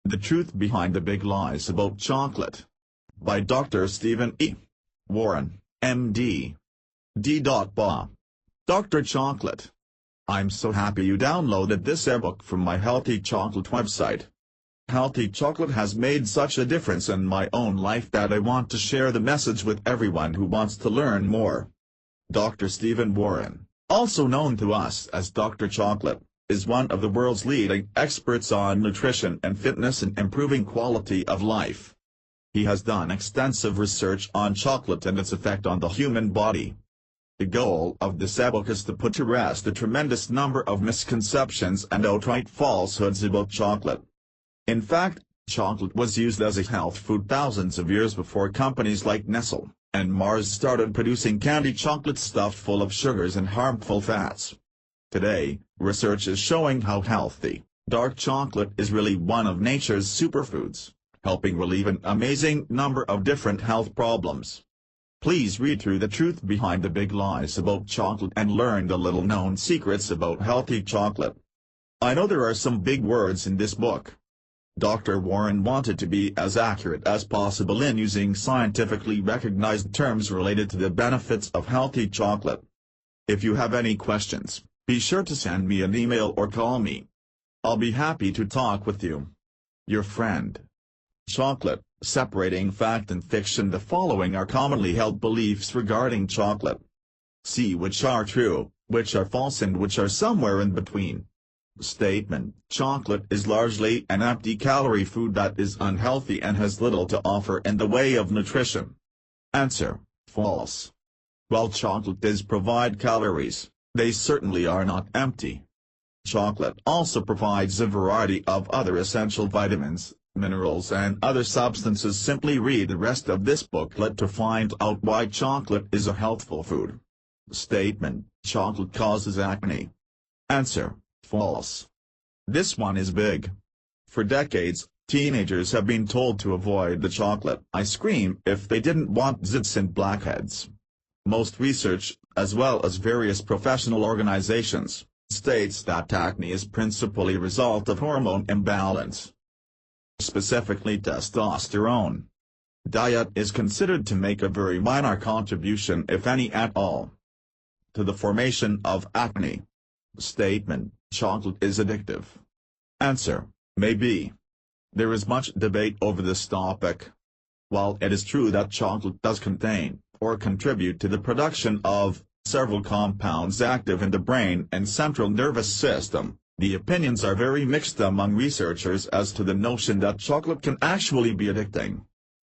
The Truth Behind the Big Lies About Chocolate. By Dr. Stephen E. Warren, M.D. D.Ba. Dr. Chocolate. I'm so happy you downloaded this ebook from my Healthy Chocolate website. Healthy chocolate has made such a difference in my own life that I want to share the message with everyone who wants to learn more. Dr. Stephen Warren, also known to us as Dr. Chocolate, is one of the world's leading experts on nutrition and fitness and improving quality of life. He has done extensive research on chocolate and its effect on the human body. The goal of this ebook is to put to rest a tremendous number of misconceptions and outright falsehoods about chocolate. In fact, chocolate was used as a health food thousands of years before companies like Nestle and Mars started producing candy chocolate stuffed full of sugars and harmful fats. Today, research is showing how healthy, dark chocolate is really one of nature's superfoods, helping relieve an amazing number of different health problems. Please read through The Truth Behind the Big Lies About Chocolate and learn the little-known secrets about healthy chocolate. I know there are some big words in this book. Dr. Warren wanted to be as accurate as possible in using scientifically recognized terms related to the benefits of healthy chocolate. If you have any questions, be sure to send me an email or call me. I'll be happy to talk with you. Your friend. Chocolate. Separating fact and fiction. The following are commonly held beliefs regarding chocolate. See which are true, which are false and which are somewhere in between. Statement: chocolate is largely an empty-calorie food that is unhealthy and has little to offer in the way of nutrition. Answer: false. While chocolate does provide calories, they certainly are not empty. Chocolate also provides a variety of other essential vitamins, minerals and other substances. Simply read the rest of this booklet to find out why chocolate is a healthful food. Statement: chocolate causes acne. Answer: false. This one is big. For decades, teenagers have been told to avoid the chocolate ice cream if they didn't want zits and blackheads. Most research, as well as various professional organizations, states that acne is principally a result of hormone imbalance, specifically testosterone. Diet is considered to make a very minor contribution, if any at all, to the formation of acne. Statement: chocolate is addictive. Answer: maybe. There is much debate over this topic. While it is true that chocolate does contain, or contribute to the production of, several compounds active in the brain and central nervous system, the opinions are very mixed among researchers as to the notion that chocolate can actually be addicting.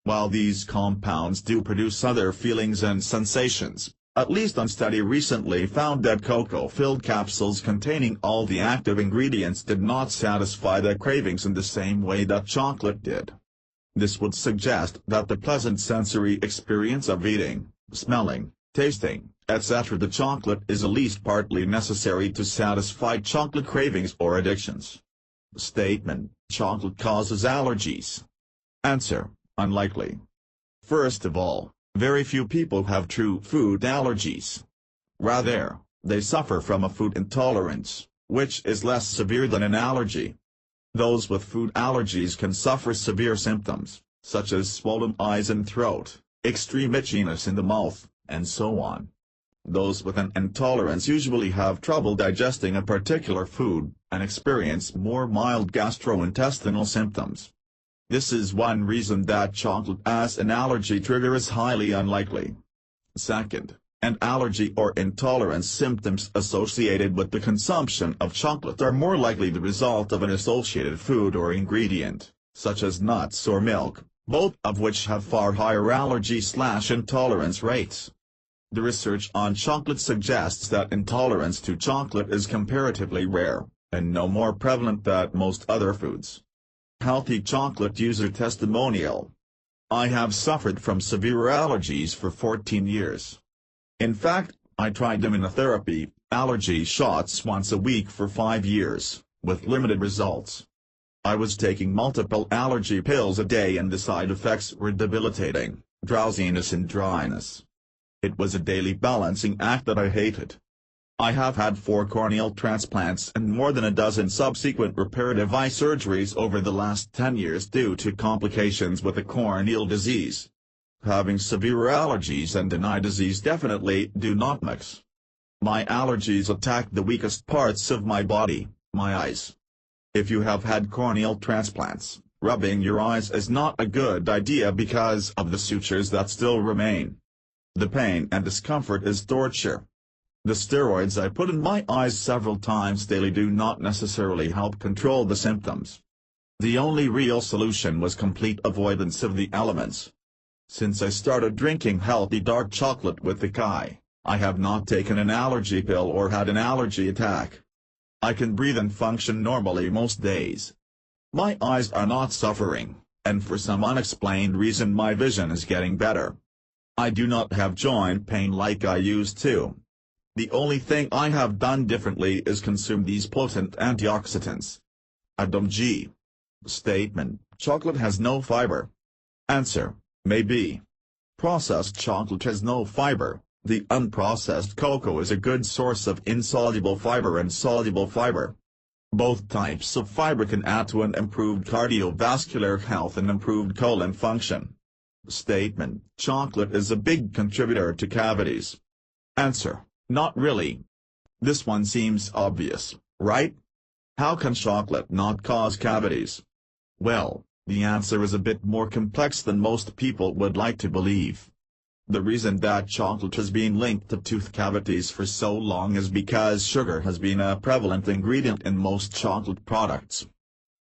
While these compounds do produce other feelings and sensations, at least one study recently found that cocoa-filled capsules containing all the active ingredients did not satisfy the cravings in the same way that chocolate did. This would suggest that the pleasant sensory experience of eating, smelling, tasting, etc. the chocolate is at least partly necessary to satisfy chocolate cravings or addictions. Statement: chocolate causes allergies. Answer: unlikely. First of all, very few people have true food allergies. Rather, they suffer from a food intolerance, which is less severe than an allergy. Those with food allergies can suffer severe symptoms, such as swollen eyes and throat, extreme itchiness in the mouth, and so on. Those with an intolerance usually have trouble digesting a particular food, and experience more mild gastrointestinal symptoms. This is one reason that chocolate as an allergy trigger is highly unlikely. Second, an allergy or intolerance symptoms associated with the consumption of chocolate are more likely the result of an associated food or ingredient, such as nuts or milk, both of which have far higher allergy/intolerance rates. The research on chocolate suggests that intolerance to chocolate is comparatively rare, and no more prevalent than most other foods. Healthy chocolate user testimonial. I have suffered from severe allergies for 14 years. In fact, I tried immunotherapy, allergy shots once a week for 5 years, with limited results. I was taking multiple allergy pills a day and the side effects were debilitating, drowsiness and dryness. It was a daily balancing act that I hated. I have had 4 corneal transplants and more than a dozen subsequent reparative eye surgeries over the last 10 years due to complications with a corneal disease. Having severe allergies and an eye disease definitely do not mix. My allergies attack the weakest parts of my body, my eyes. If you have had corneal transplants, rubbing your eyes is not a good idea because of the sutures that still remain. The pain and discomfort is torture. The steroids I put in my eyes several times daily do not necessarily help control the symptoms. The only real solution was complete avoidance of the elements. Since I started drinking healthy dark chocolate with the Kai, I have not taken an allergy pill or had an allergy attack. I can breathe and function normally most days. My eyes are not suffering, and for some unexplained reason my vision is getting better. I do not have joint pain like I used to. The only thing I have done differently is consume these potent antioxidants. Adam G. Statement: chocolate has no fiber. Answer: maybe. Processed chocolate has no fiber. The unprocessed cocoa is a good source of insoluble fiber and soluble fiber. Both types of fiber can add to an improved cardiovascular health and improved colon function. Statement: chocolate is a big contributor to cavities. Answer: not really. This one seems obvious, right? How can chocolate not cause cavities? Well, the answer is a bit more complex than most people would like to believe. The reason that chocolate has been linked to tooth cavities for so long is because sugar has been a prevalent ingredient in most chocolate products.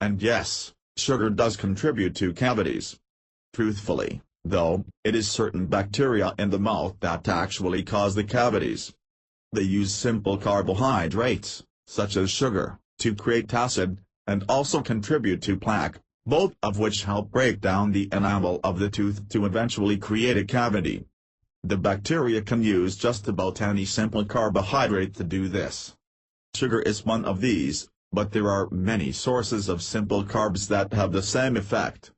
And yes, sugar does contribute to cavities. Truthfully, though, it is certain bacteria in the mouth that actually cause the cavities. They use simple carbohydrates, such as sugar, to create acid, and also contribute to plaque, both of which help break down the enamel of the tooth to eventually create a cavity. The bacteria can use just about any simple carbohydrate to do this. Sugar is one of these, but there are many sources of simple carbs that have the same effect.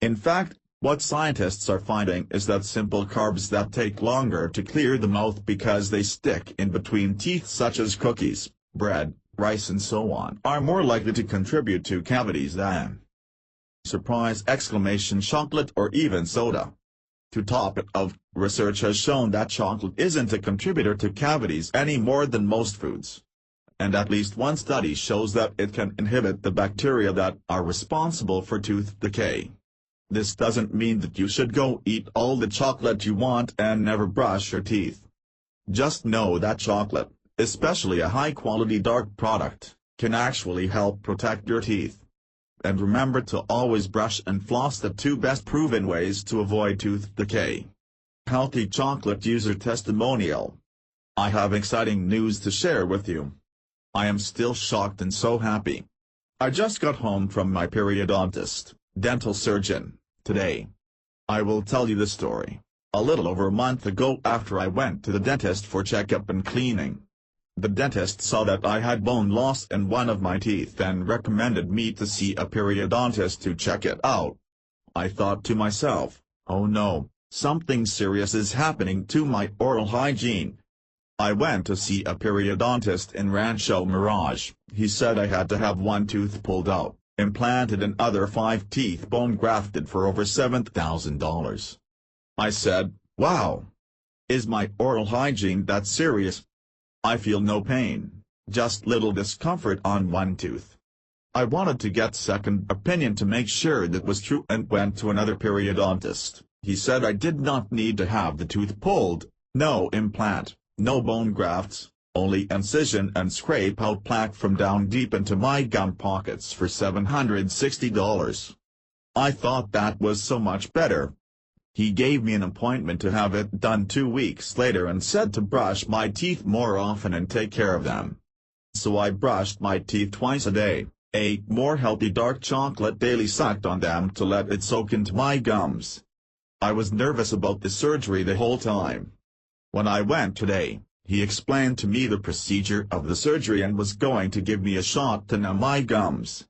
In fact, what scientists are finding is that simple carbs that take longer to clear the mouth because they stick in between teeth, such as cookies, bread, rice and so on, are more likely to contribute to cavities than chocolate or even soda. To top it off, research has shown that chocolate isn't a contributor to cavities any more than most foods. And at least one study shows that it can inhibit the bacteria that are responsible for tooth decay. This doesn't mean that you should go eat all the chocolate you want and never brush your teeth. Just know that chocolate, especially a high-quality dark product, can actually help protect your teeth. And remember to always brush and floss, the 2 best proven ways to avoid tooth decay. Healthy chocolate user testimonial. I have exciting news to share with you. I am still shocked and so happy. I just got home from my periodontist, dental surgeon, today. I will tell you the story. A little over a month ago, after I went to the dentist for checkup and cleaning, the dentist saw that I had bone loss in one of my teeth and recommended me to see a periodontist to check it out. I thought to myself, oh no, something serious is happening to my oral hygiene. I went to see a periodontist in Rancho Mirage. He said I had to have 1 tooth pulled out, implanted and other 5 teeth bone grafted for over $7,000. I said, wow. Is my oral hygiene that serious? I feel no pain, just little discomfort on 1 tooth. I wanted to get second opinion to make sure that was true and went to another periodontist. He said I did not need to have the tooth pulled, no implant, no bone grafts, only incision and scrape out plaque from down deep into my gum pockets for $760. I thought that was so much better. He gave me an appointment to have it done 2 weeks later and said to brush my teeth more often and take care of them. So I brushed my teeth twice a day, ate more healthy dark chocolate daily, sucked on them to let it soak into my gums. I was nervous about the surgery the whole time. When I went today, he explained to me the procedure of the surgery and was going to give me a shot to numb my gums.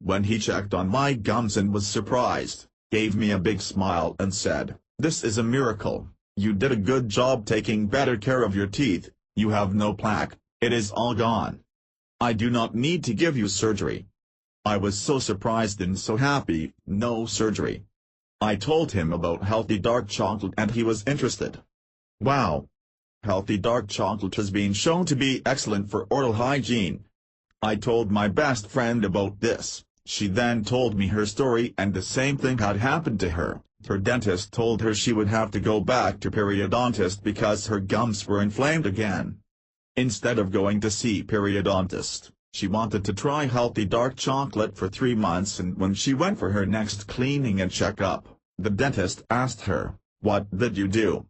When he checked on my gums and was surprised, gave me a big smile and said, "This is a miracle, you did a good job taking better care of your teeth, you have no plaque, It is all gone. I do not need to give you surgery. I was so surprised and so happy. No surgery. I told him about healthy dark chocolate and he was interested. Wow. Healthy dark chocolate has been shown to be excellent for oral hygiene. I told my best friend about this. She then told me her story, and the same thing had happened to her. Her dentist told her she would have to go back to periodontist because her gums were inflamed again. Instead of going to see periodontist, she wanted to try healthy dark chocolate for 3 months, and when she went for her next cleaning and checkup, the dentist asked her, "What did you do?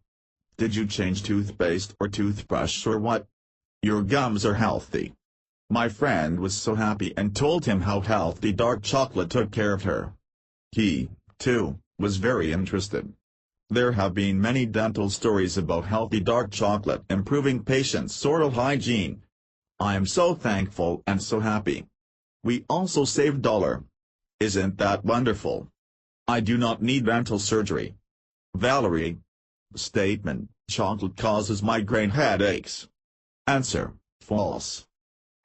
Did you change toothpaste or toothbrush or what? Your gums are healthy." My friend was so happy and told him how healthy dark chocolate took care of her. He, too, was very interested. There have been many dental stories about healthy dark chocolate improving patients' oral hygiene. I am so thankful and so happy. We also saved $. Isn't that wonderful? I do not need dental surgery. Valerie. Statement: chocolate causes migraine headaches. Answer: false.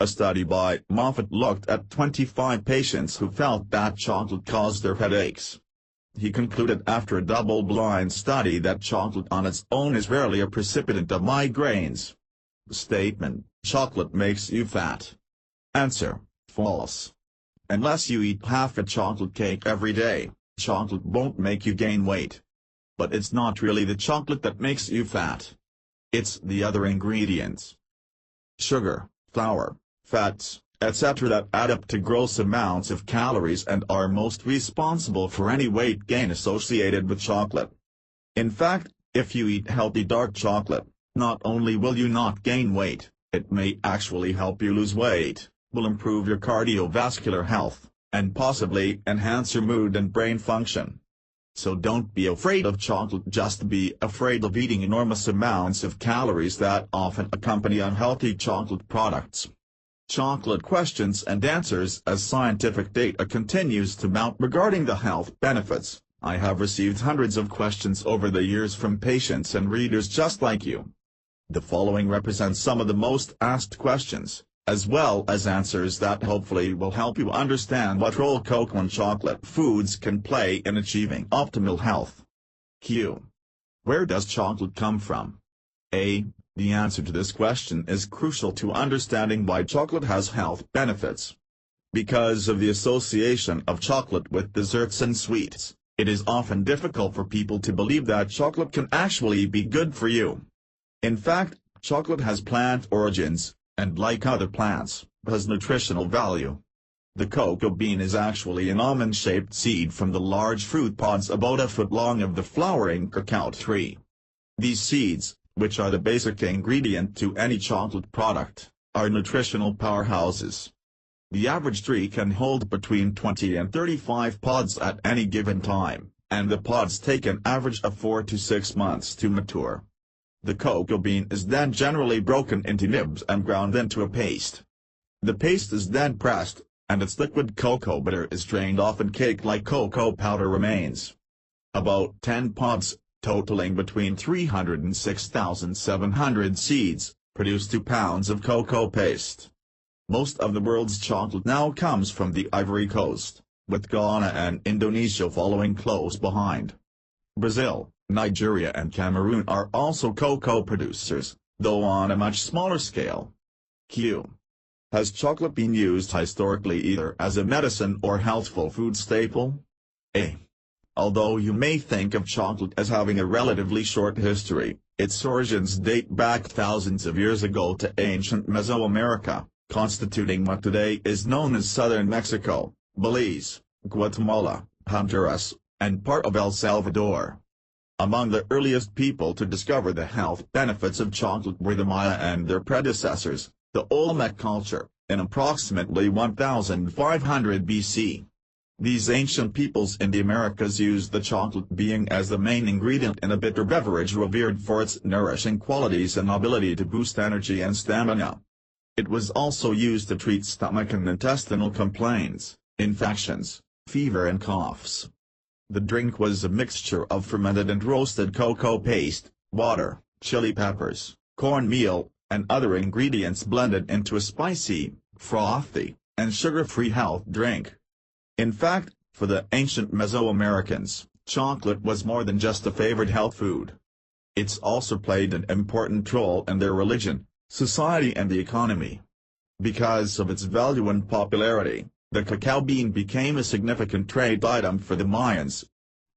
A study by Moffitt looked at 25 patients who felt that chocolate caused their headaches. He concluded after a double-blind study that chocolate on its own is rarely a precipitant of migraines. Statement: chocolate makes you fat. Answer: false. Unless you eat half a chocolate cake every day, chocolate won't make you gain weight. But it's not really the chocolate that makes you fat. It's the other ingredients. Sugar, flour, fats, etc. that add up to gross amounts of calories and are most responsible for any weight gain associated with chocolate. In fact, if you eat healthy dark chocolate, not only will you not gain weight, it may actually help you lose weight, will improve your cardiovascular health, and possibly enhance your mood and brain function. So don't be afraid of chocolate, just be afraid of eating enormous amounts of calories that often accompany unhealthy chocolate products. Chocolate questions and answers. As scientific data continues to mount regarding the health benefits, I have received hundreds of questions over the years from patients and readers just like you. The following represents some of the most asked questions, as well as answers that hopefully will help you understand what role cocoa and chocolate foods can play in achieving optimal health. Q. Where does chocolate come from? A. The answer to this question is crucial to understanding why chocolate has health benefits. Because of the association of chocolate with desserts and sweets, it is often difficult for people to believe that chocolate can actually be good for you. In fact, chocolate has plant origins, and like other plants, has nutritional value. The cocoa bean is actually an almond-shaped seed from the large fruit pods about a foot long of the flowering cacao tree. These seeds, which are the basic ingredient to any chocolate product, are nutritional powerhouses. The average tree can hold between 20 and 35 pods at any given time, and the pods take an average of 4 to 6 months to mature. The cocoa bean is then generally broken into nibs and ground into a paste. The paste is then pressed, and its liquid cocoa butter is drained off and cake-like cocoa powder remains. About 10 pods, totaling between 300 and 6,700 seeds, produce 2 pounds of cocoa paste. Most of the world's chocolate now comes from the Ivory Coast, with Ghana and Indonesia following close behind. Brazil, Nigeria and Cameroon are also cocoa producers, though on a much smaller scale. Q. Has chocolate been used historically either as a medicine or healthful food staple? A. Although you may think of chocolate as having a relatively short history, its origins date back thousands of years ago to ancient Mesoamerica, constituting what today is known as southern Mexico, Belize, Guatemala, Honduras, and part of El Salvador. Among the earliest people to discover the health benefits of chocolate were the Maya and their predecessors, the Olmec culture, in approximately 1500 BC. These ancient peoples in the Americas used the chocolate bean as the main ingredient in a bitter beverage revered for its nourishing qualities and ability to boost energy and stamina. It was also used to treat stomach and intestinal complaints, infections, fever and coughs. The drink was a mixture of fermented and roasted cocoa paste, water, chili peppers, cornmeal, and other ingredients blended into a spicy, frothy, and sugar-free health drink. In fact, for the ancient Mesoamericans, chocolate was more than just a favored health food. It's also played an important role in their religion, society and the economy. Because of its value and popularity, the cacao bean became a significant trade item for the Mayans.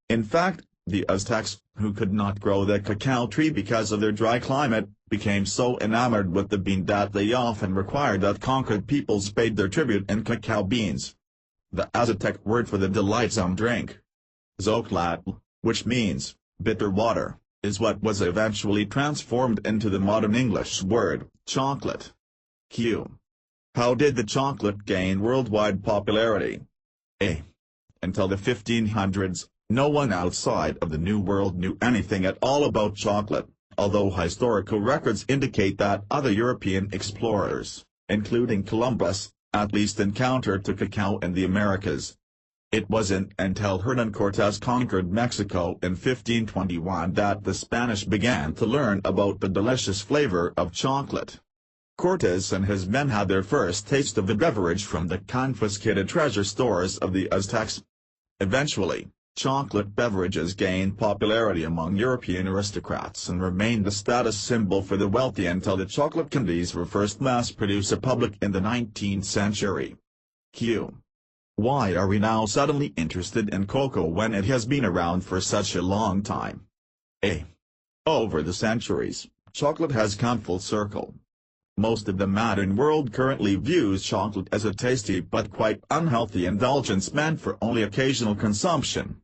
In fact, the Aztecs, who could not grow the cacao tree because of their dry climate, became so enamored with the bean that they often required that conquered peoples paid their tribute in cacao beans. The Aztec word for the delightsome drink, Zoclatl, which means bitter water, is what was eventually transformed into the modern English word, chocolate. Q. How did the chocolate gain worldwide popularity? A. Until the 1500s, no one outside of the New World knew anything at all about chocolate, although historical records indicate that other European explorers, including Columbus, at least encountered the cacao in the Americas. It wasn't until Hernán Cortés conquered Mexico in 1521 that the Spanish began to learn about the delicious flavor of chocolate. Cortés and his men had their first taste of the beverage from the confiscated treasure stores of the Aztecs. Eventually, chocolate beverages gained popularity among European aristocrats and remained the status symbol for the wealthy until the chocolate candies were first mass-produced in public in the 19th century. Q. Why are we now suddenly interested in cocoa when it has been around for such a long time? A. Over the centuries, chocolate has come full circle. Most of the modern world currently views chocolate as a tasty but quite unhealthy indulgence meant for only occasional consumption.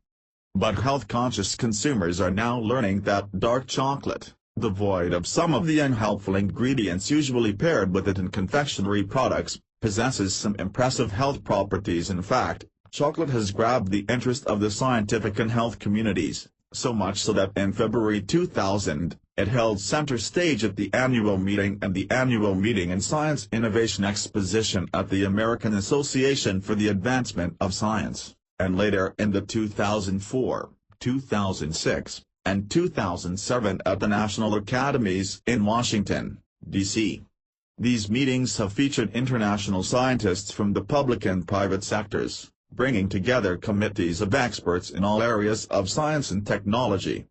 But health-conscious consumers are now learning that dark chocolate, devoid of some of the unhelpful ingredients usually paired with it in confectionery products, possesses some impressive health properties. In fact, chocolate has grabbed the interest of the scientific and health communities, so much so that in February 2000, it held center stage at the annual meeting and the annual meeting in Science Innovation Exposition at the American Association for the Advancement of Science, and later in the 2004, 2006, and 2007 at the National Academies in Washington, D.C. These meetings have featured international scientists from the public and private sectors, bringing together committees of experts in all areas of science and technology.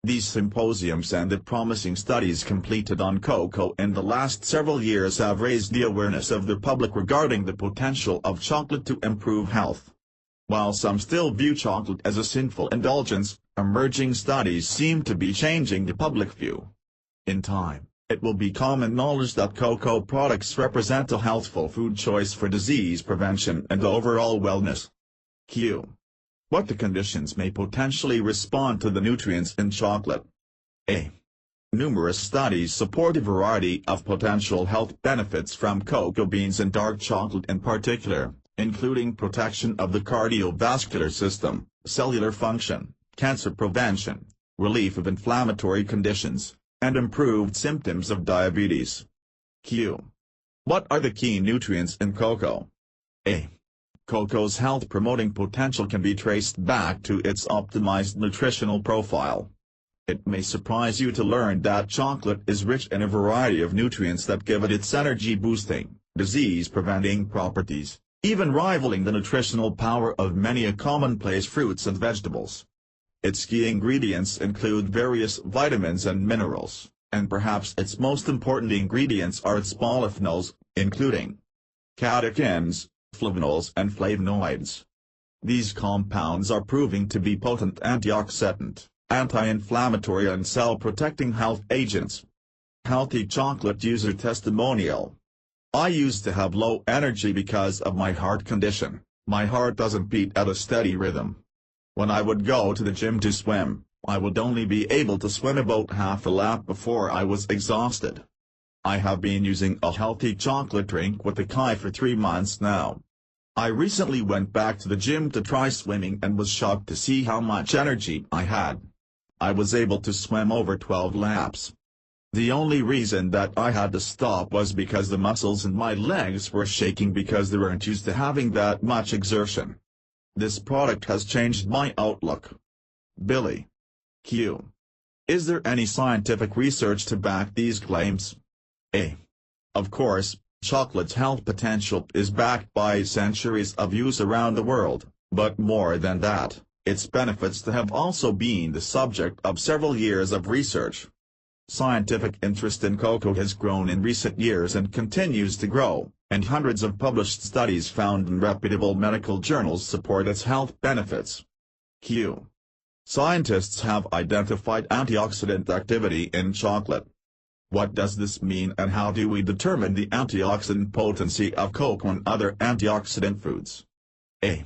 These symposiums and the promising studies completed on cocoa in the last several years have raised the awareness of the public regarding the potential of chocolate to improve health. While some still view chocolate as a sinful indulgence, emerging studies seem to be changing the public view. In time, it will be common knowledge that cocoa products represent a healthful food choice for disease prevention and overall wellness. Q. What the conditions may potentially respond to the nutrients in chocolate? A. Numerous studies support a variety of potential health benefits from cocoa beans and dark chocolate in particular, including protection of the cardiovascular system, cellular function, cancer prevention, relief of inflammatory conditions, and improved symptoms of diabetes. Q. What are the key nutrients in cocoa? A. Cocoa's health-promoting potential can be traced back to its optimized nutritional profile. It may surprise you to learn that chocolate is rich in a variety of nutrients that give it its energy-boosting, disease-preventing properties, even rivaling the nutritional power of many commonplace fruits and vegetables. Its key ingredients include various vitamins and minerals, and perhaps its most important ingredients are its polyphenols, including catechins, flavonols and flavonoids. These compounds are proving to be potent antioxidant, anti-inflammatory and cell-protecting health agents. Healthy chocolate user testimonial. I used to have low energy because of my heart condition. My heart doesn't beat at a steady rhythm. When I would go to the gym to swim, I would only be able to swim about half a lap before I was exhausted. I have been using a healthy chocolate drink with the Kai for 3 months now. I recently went back to the gym to try swimming and was shocked to see how much energy I had. I was able to swim over 12 laps. The only reason that I had to stop was because the muscles in my legs were shaking because they weren't used to having that much exertion. This product has changed my outlook. Billy. Q. Is there any scientific research to back these claims? A. Of course, chocolate's health potential is backed by centuries of use around the world, but more than that, its benefits have also been the subject of several years of research. Scientific interest in cocoa has grown in recent years and continues to grow, and hundreds of published studies found in reputable medical journals support its health benefits. Q. Scientists have identified antioxidant activity in chocolate. What does this mean and how do we determine the antioxidant potency of cocoa and other antioxidant foods? A.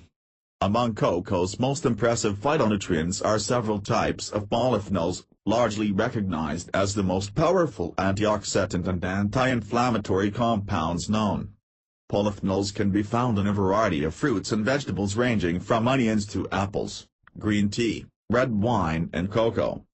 Among cocoa's most impressive phytonutrients are several types of polyphenols, largely recognized as the most powerful antioxidant and anti-inflammatory compounds known. Polyphenols can be found in a variety of fruits and vegetables ranging from onions to apples, green tea, red wine and cocoa.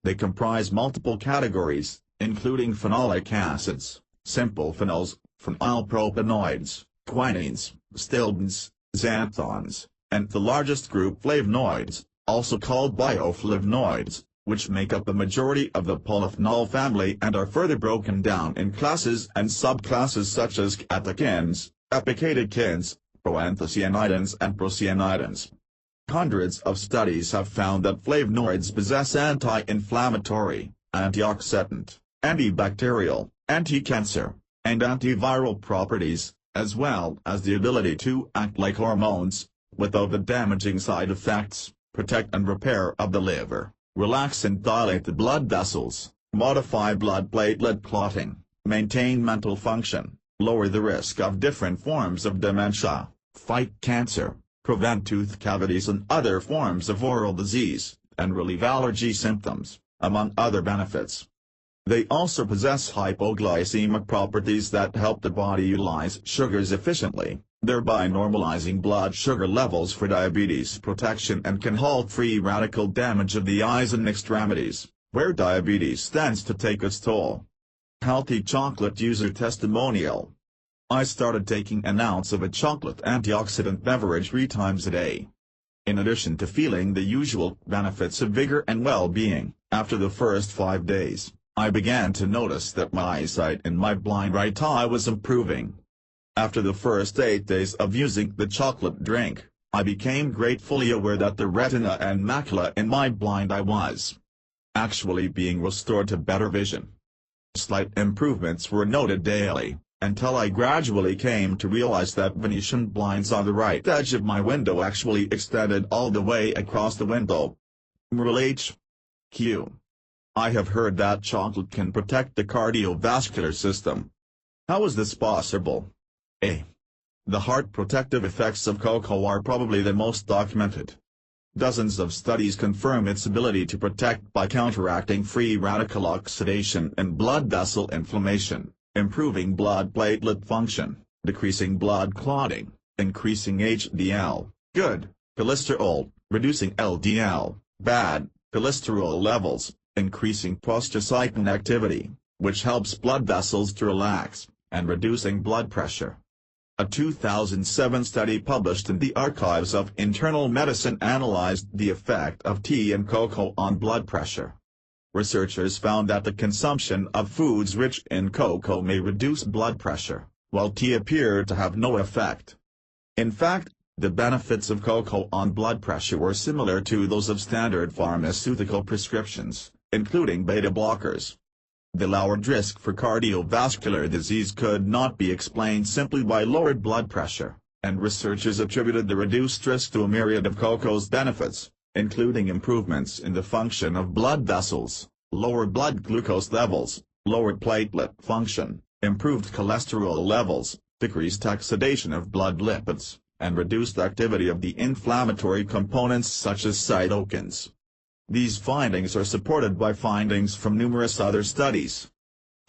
They comprise multiple categories, including phenolic acids, simple phenols, phenylpropanoids, quinines, stilbenes, xanthons, and the largest group flavonoids, also called bioflavonoids, which make up the majority of the polyphenol family and are further broken down in classes and subclasses such as catechins, epicatechins, proanthocyanidins and procyanidins. Hundreds of studies have found that flavonoids possess anti-inflammatory, antioxidant, antibacterial, anti-cancer, and antiviral properties, as well as the ability to act like hormones, without the damaging side effects, protect and repair of the liver, relax and dilate the blood vessels, modify blood platelet clotting, maintain mental function, lower the risk of different forms of dementia, fight cancer, prevent tooth cavities and other forms of oral disease, and relieve allergy symptoms, among other benefits. They also possess hypoglycemic properties that help the body utilize sugars efficiently, thereby normalizing blood sugar levels for diabetes protection and can halt free radical damage of the eyes and extremities, where diabetes tends to take its toll. Healthy chocolate user testimonial. I started taking an ounce of a chocolate antioxidant beverage 3 times a day. In addition to feeling the usual benefits of vigor and well-being, after the first 5 days, I began to notice that my eyesight in my blind right eye was improving. After the first 8 days of using the chocolate drink, I became gratefully aware that the retina and macula in my blind eye was actually being restored to better vision. Slight improvements were noted daily, until I gradually came to realize that Venetian blinds on the right edge of my window actually extended all the way across the window. H. Q. I have heard that chocolate can protect the cardiovascular system. How is this possible? A. The heart protective effects of cocoa are probably the most documented. Dozens of studies confirm its ability to protect by counteracting free radical oxidation and blood vessel inflammation, improving blood platelet function, decreasing blood clotting, increasing HDL, good, cholesterol, reducing LDL, bad, cholesterol levels, increasing prostacyclin activity, which helps blood vessels to relax, and reducing blood pressure. A 2007 study published in the Archives of Internal Medicine analyzed the effect of tea and cocoa on blood pressure. Researchers found that the consumption of foods rich in cocoa may reduce blood pressure, while tea appeared to have no effect. In fact, the benefits of cocoa on blood pressure were similar to those of standard pharmaceutical prescriptions, including beta blockers. The lowered risk for cardiovascular disease could not be explained simply by lowered blood pressure, and researchers attributed the reduced risk to a myriad of cocoa's benefits, including improvements in the function of blood vessels, lowered blood glucose levels, lowered platelet function, improved cholesterol levels, decreased oxidation of blood lipids, and reduced activity of the inflammatory components such as cytokines. These findings are supported by findings from numerous other studies.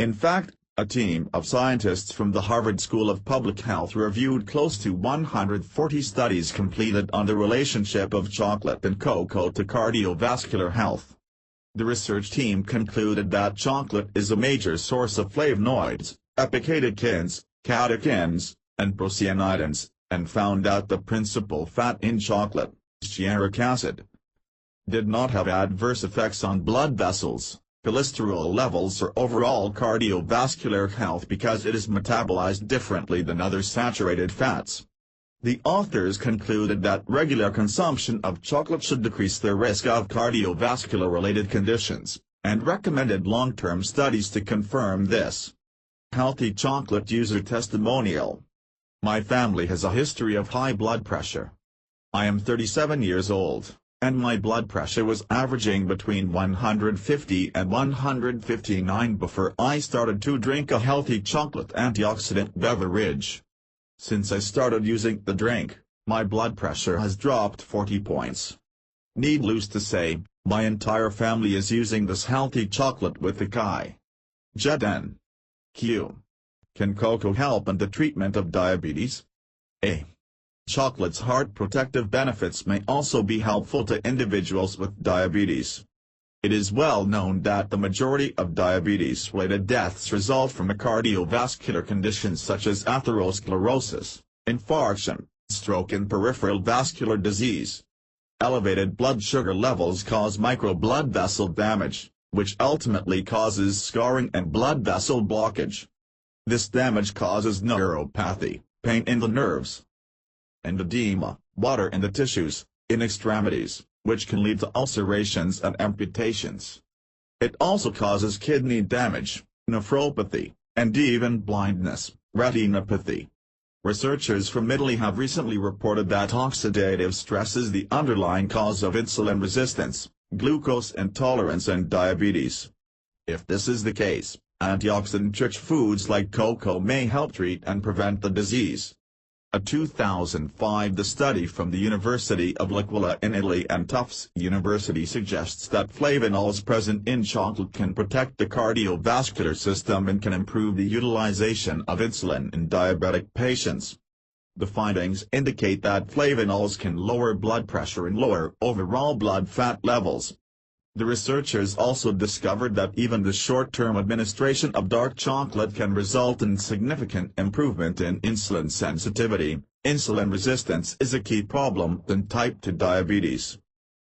In fact, a team of scientists from the Harvard School of Public Health reviewed close to 140 studies completed on the relationship of chocolate and cocoa to cardiovascular health. The research team concluded that chocolate is a major source of flavonoids, epicatechins, catechins, and procyanidins, and found that the principal fat in chocolate, stearic acid, did not have adverse effects on blood vessels, cholesterol levels or overall cardiovascular health because it is metabolized differently than other saturated fats. The authors concluded that regular consumption of chocolate should decrease the risk of cardiovascular-related conditions, and recommended long-term studies to confirm this. Healthy chocolate user testimonial. My family has a history of high blood pressure. I am 37 years old, and my blood pressure was averaging between 150 and 159 before I started to drink a healthy chocolate antioxidant beverage. Since I started using the drink, my blood pressure has dropped 40 points. Needless to say, my entire family is using this healthy chocolate with the Kai. Jeden. Q. Can cocoa help in the treatment of diabetes? A. Chocolate's heart protective benefits may also be helpful to individuals with diabetes. It is well known that the majority of diabetes-related deaths result from a cardiovascular conditions such as atherosclerosis, infarction, stroke and peripheral vascular disease. Elevated blood sugar levels cause microblood vessel damage, which ultimately causes scarring and blood vessel blockage. This damage causes neuropathy, pain in the nerves, and edema, water in the tissues, in extremities, which can lead to ulcerations and amputations. It also causes kidney damage, nephropathy, and even blindness, retinopathy. Researchers from Italy have recently reported that oxidative stress is the underlying cause of insulin resistance, glucose intolerance and diabetes. If this is the case, antioxidant-rich foods like cocoa may help treat and prevent the disease. A 2005 study from the University of L'Aquila in Italy and Tufts University suggests that flavonols present in chocolate can protect the cardiovascular system and can improve the utilization of insulin in diabetic patients. The findings indicate that flavonols can lower blood pressure and lower overall blood fat levels. The researchers also discovered that even the short-term administration of dark chocolate can result in significant improvement in insulin sensitivity. Insulin resistance is a key problem in type 2 diabetes.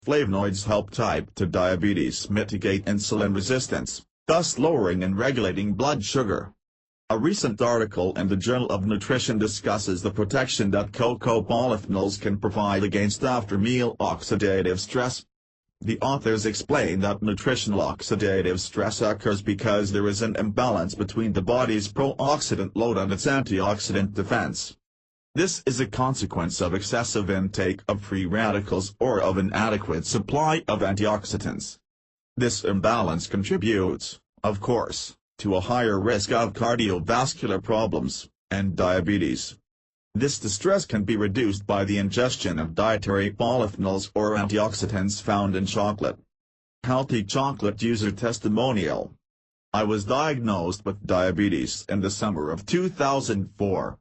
Flavonoids help type 2 diabetes mitigate insulin resistance, thus lowering and regulating blood sugar. A recent article in the Journal of Nutrition discusses the protection that cocoa polyphenols can provide against after-meal oxidative stress. The authors explain that nutritional oxidative stress occurs because there is an imbalance between the body's pro-oxidant load and its antioxidant defense. This is a consequence of excessive intake of free radicals or of an inadequate supply of antioxidants. This imbalance contributes, of course, to a higher risk of cardiovascular problems and diabetes. This distress can be reduced by the ingestion of dietary polyphenols or antioxidants found in chocolate. Healthy chocolate user testimonial. I was diagnosed with diabetes in the summer of 2004.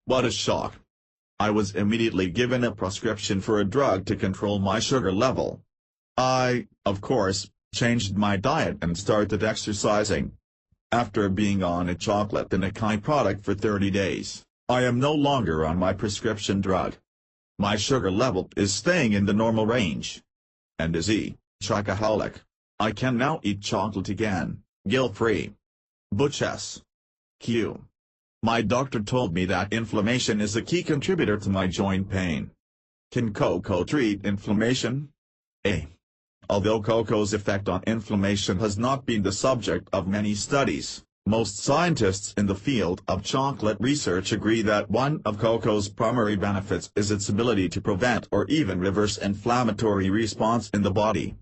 What a shock. I was immediately given a prescription for a drug to control my sugar level. I, of course, changed my diet and started exercising. After being on a chocolate and a Kai product for 30 days. I am no longer on my prescription drug. My sugar level is staying in the normal range. And as a chocoholic, I can now eat chocolate again, guilt-free. Butch S. Q. My doctor told me that inflammation is a key contributor to my joint pain. Can cocoa treat inflammation? A. Although cocoa's effect on inflammation has not been the subject of many studies, most scientists in the field of chocolate research agree that one of cocoa's primary benefits is its ability to prevent or even reverse inflammatory response in the body.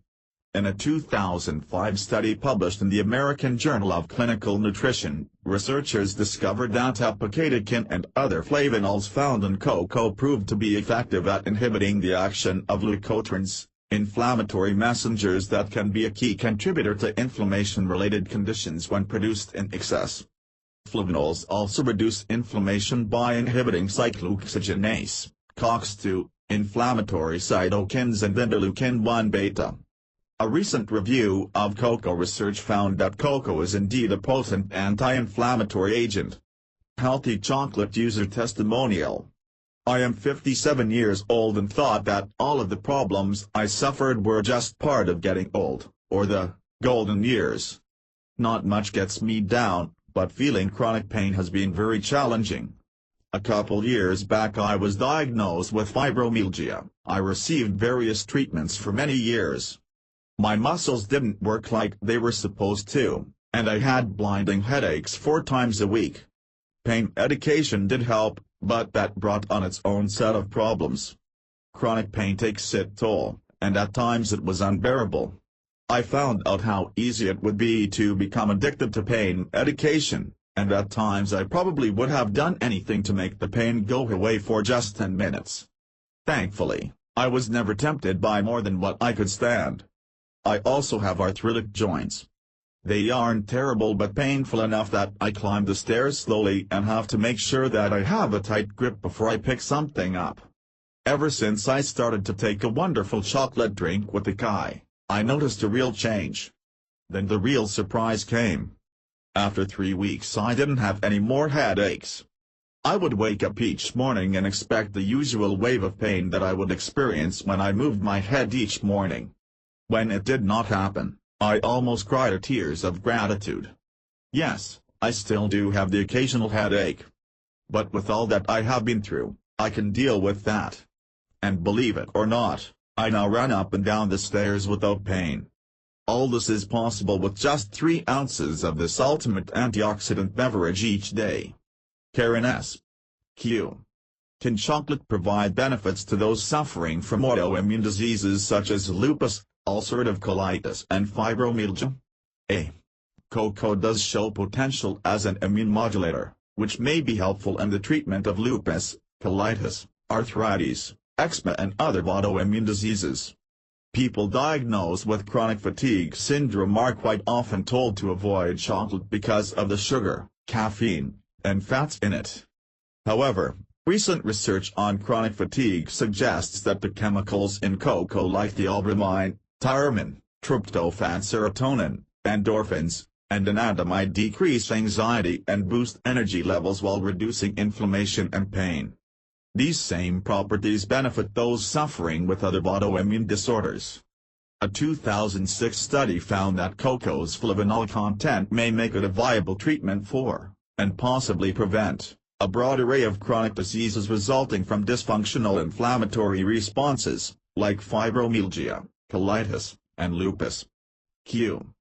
In a 2005 study published in the American Journal of Clinical Nutrition, researchers discovered that apocatechin and other flavonols found in cocoa proved to be effective at inhibiting the action of leukotrienes, inflammatory messengers that can be a key contributor to inflammation-related conditions when produced in excess. Flavonols also reduce inflammation by inhibiting cyclooxygenase, COX-2, inflammatory cytokines and interleukin-1 beta. A recent review of cocoa research found that cocoa is indeed a potent anti-inflammatory agent. Healthy chocolate user testimonial. I am 57 years old and thought that all of the problems I suffered were just part of getting old, or the Golden years. Not much gets me down, but feeling chronic pain has been very challenging. A couple years back I was diagnosed with fibromyalgia. I received various treatments for many years. My muscles didn't work like they were supposed to, and I had blinding headaches 4 times a week. Pain medication did help, but that brought on its own set of problems. Chronic pain takes its toll, and at times it was unbearable. I found out how easy it would be to become addicted to pain medication, and at times I probably would have done anything to make the pain go away for just 10 minutes. Thankfully, I was never tempted by more than what I could stand. I also have arthritic joints. They aren't terrible but painful enough that I climb the stairs slowly and have to make sure that I have a tight grip before I pick something up. Ever since I started to take a wonderful chocolate drink with the Kai, I noticed a real change. Then the real surprise came. After 3 weeks I didn't have any more headaches. I would wake up each morning and expect the usual wave of pain that I would experience when I moved my head each morning. When it did not happen, I almost cried tears of gratitude. Yes, I still do have the occasional headache. But with all that I have been through, I can deal with that. And believe it or not, I now run up and down the stairs without pain. All this is possible with just 3 ounces of this ultimate antioxidant beverage each day. Karen S. Q. Can chocolate provide benefits to those suffering from autoimmune diseases such as lupus, ulcerative colitis and fibromyalgia? A. Cocoa does show potential as an immune modulator, which may be helpful in the treatment of lupus, colitis, arthritis, eczema and other autoimmune diseases. People diagnosed with chronic fatigue syndrome are quite often told to avoid chocolate because of the sugar, caffeine, and fats in it. However, recent research on chronic fatigue suggests that the chemicals in cocoa like theobromine, tyramine, tryptophan, serotonin, endorphins, and anandamide decrease anxiety and boost energy levels while reducing inflammation and pain. These same properties benefit those suffering with other autoimmune disorders. A 2006 study found that cocoa's flavonol content may make it a viable treatment for, and possibly prevent, a broad array of chronic diseases resulting from dysfunctional inflammatory responses, like fibromyalgia, colitis, and lupus. Q.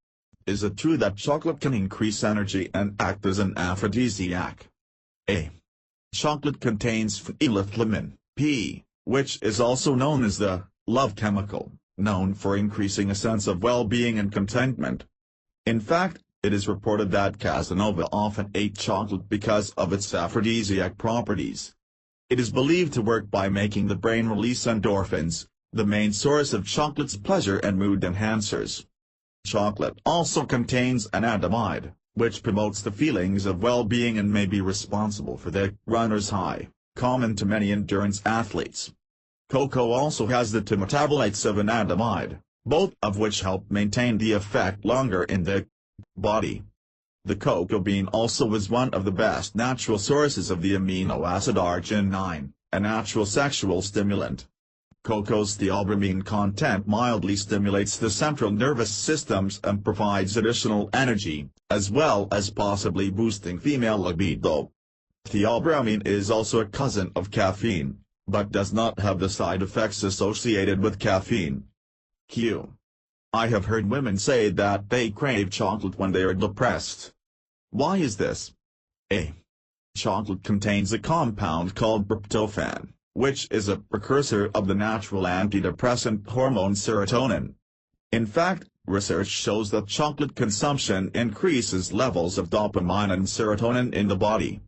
Is it true that chocolate can increase energy and act as an aphrodisiac? A. Chocolate contains phenethylamine, P, which is also known as the love chemical, known for increasing a sense of well-being and contentment. In fact, it is reported that Casanova often ate chocolate because of its aphrodisiac properties. It is believed to work by making the brain release endorphins, the main source of chocolate's pleasure and mood enhancers. Chocolate also contains anandamide, which promotes the feelings of well-being and may be responsible for the runner's high, common to many endurance athletes. Cocoa also has the 2 metabolites of anandamide, both of which help maintain the effect longer in the body. The cocoa bean also is one of the best natural sources of the amino acid arginine, a natural sexual stimulant. Cocoa's theobromine content mildly stimulates the central nervous systems and provides additional energy, as well as possibly boosting female libido. Theobromine is also a cousin of caffeine, but does not have the side effects associated with caffeine. Q. I have heard women say that they crave chocolate when they are depressed. Why is this? A. Chocolate contains a compound called tryptophan, which is a precursor of the natural antidepressant hormone serotonin. In fact, research shows that chocolate consumption increases levels of dopamine and serotonin in the body.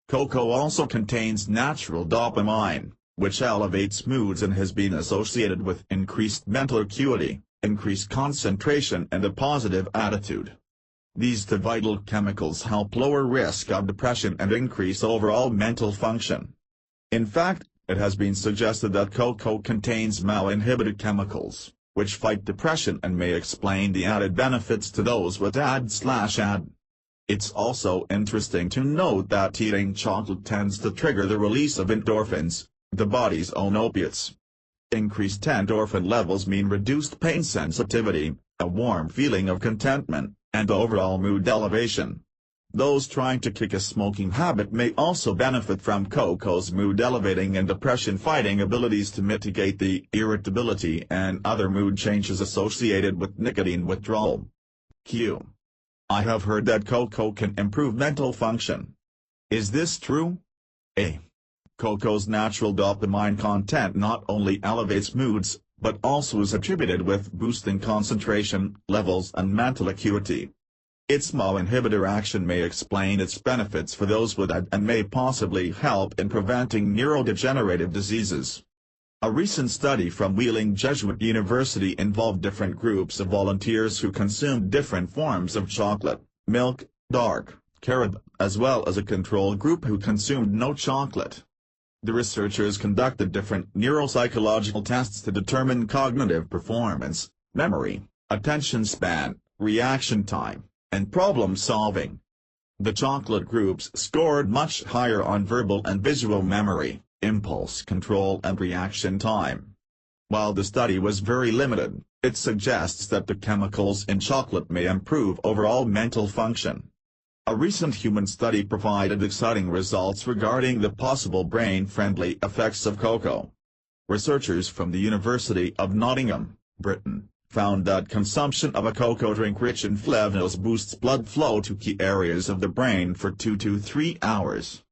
Cocoa also contains natural dopamine, which elevates moods and has been associated with increased mental acuity, increased concentration and a positive attitude. These 2 vital chemicals help lower risk of depression and increase overall mental function. In fact, it has been suggested that cocoa contains mal-inhibited chemicals, which fight depression and may explain the added benefits to those with AD/AD. It's also interesting to note that eating chocolate tends to trigger the release of endorphins, the body's own opiates. Increased endorphin levels mean reduced pain sensitivity, a warm feeling of contentment, and overall mood elevation. Those trying to kick a smoking habit may also benefit from cocoa's mood-elevating and depression-fighting abilities to mitigate the irritability and other mood changes associated with nicotine withdrawal. Q. I have heard that cocoa can improve mental function. Is this true? A. Cocoa's natural dopamine content not only elevates moods, but also is attributed with boosting concentration levels and mental acuity. Its MAO inhibitor action may explain its benefits for those with AD and may possibly help in preventing neurodegenerative diseases. A recent study from Wheeling Jesuit University involved different groups of volunteers who consumed different forms of chocolate, milk, dark, caramel, as well as a control group who consumed no chocolate. The researchers conducted different neuropsychological tests to determine cognitive performance, memory, attention span, reaction time, and problem solving. The chocolate groups scored much higher on verbal and visual memory, impulse control and reaction time. While the study was very limited, it suggests that the chemicals in chocolate may improve overall mental function. A recent human study provided exciting results regarding the possible brain-friendly effects of cocoa. Researchers from the University of Nottingham, Britain, found that consumption of a cocoa drink rich in flavonols boosts blood flow to key areas of the brain for 2 to 3 hours.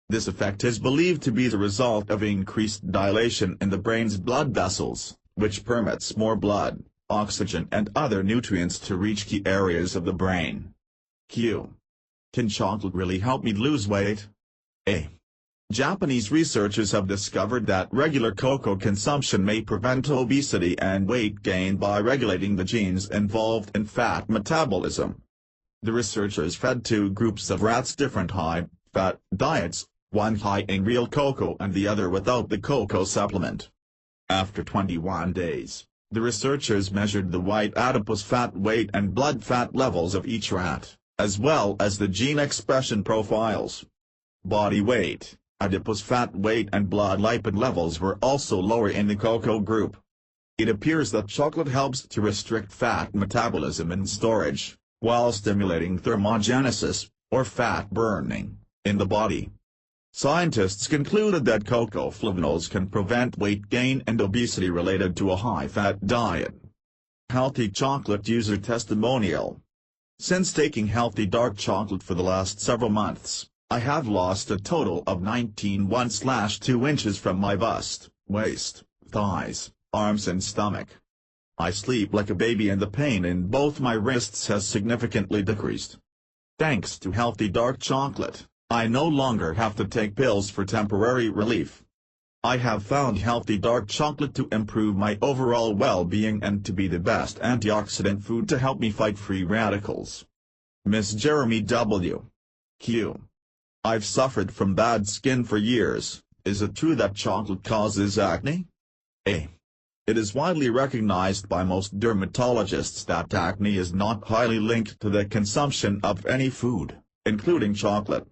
This effect is believed to be the result of increased dilation in the brain's blood vessels, which permits more blood, oxygen and other nutrients to reach key areas of the brain. Q. Can chocolate really help me lose weight? A. Japanese researchers have discovered that regular cocoa consumption may prevent obesity and weight gain by regulating the genes involved in fat metabolism. The researchers fed 2 groups of rats different high-fat diets, one high in real cocoa and the other without the cocoa supplement. After 21 days, the researchers measured the white adipose fat weight and blood fat levels of each rat, as well as the gene expression profiles. Body weight, adipose fat weight and blood lipid levels were also lower in the cocoa group. It appears that chocolate helps to restrict fat metabolism and storage, while stimulating thermogenesis, or fat burning, in the body. Scientists concluded that cocoa flavonols can prevent weight gain and obesity related to a high-fat diet. Healthy chocolate user testimonial. Since taking healthy dark chocolate for the last several months, I have lost a total of 1.2 inches from my bust, waist, thighs, arms and stomach. I sleep like a baby and the pain in both my wrists has significantly decreased. Thanks to healthy dark chocolate, I no longer have to take pills for temporary relief. I have found healthy dark chocolate to improve my overall well-being and to be the best antioxidant food to help me fight free radicals. Miss Jeremy W. Q. I've suffered from bad skin for years. Is it true that chocolate causes acne? A. It is widely recognized by most dermatologists that acne is not highly linked to the consumption of any food, including chocolate.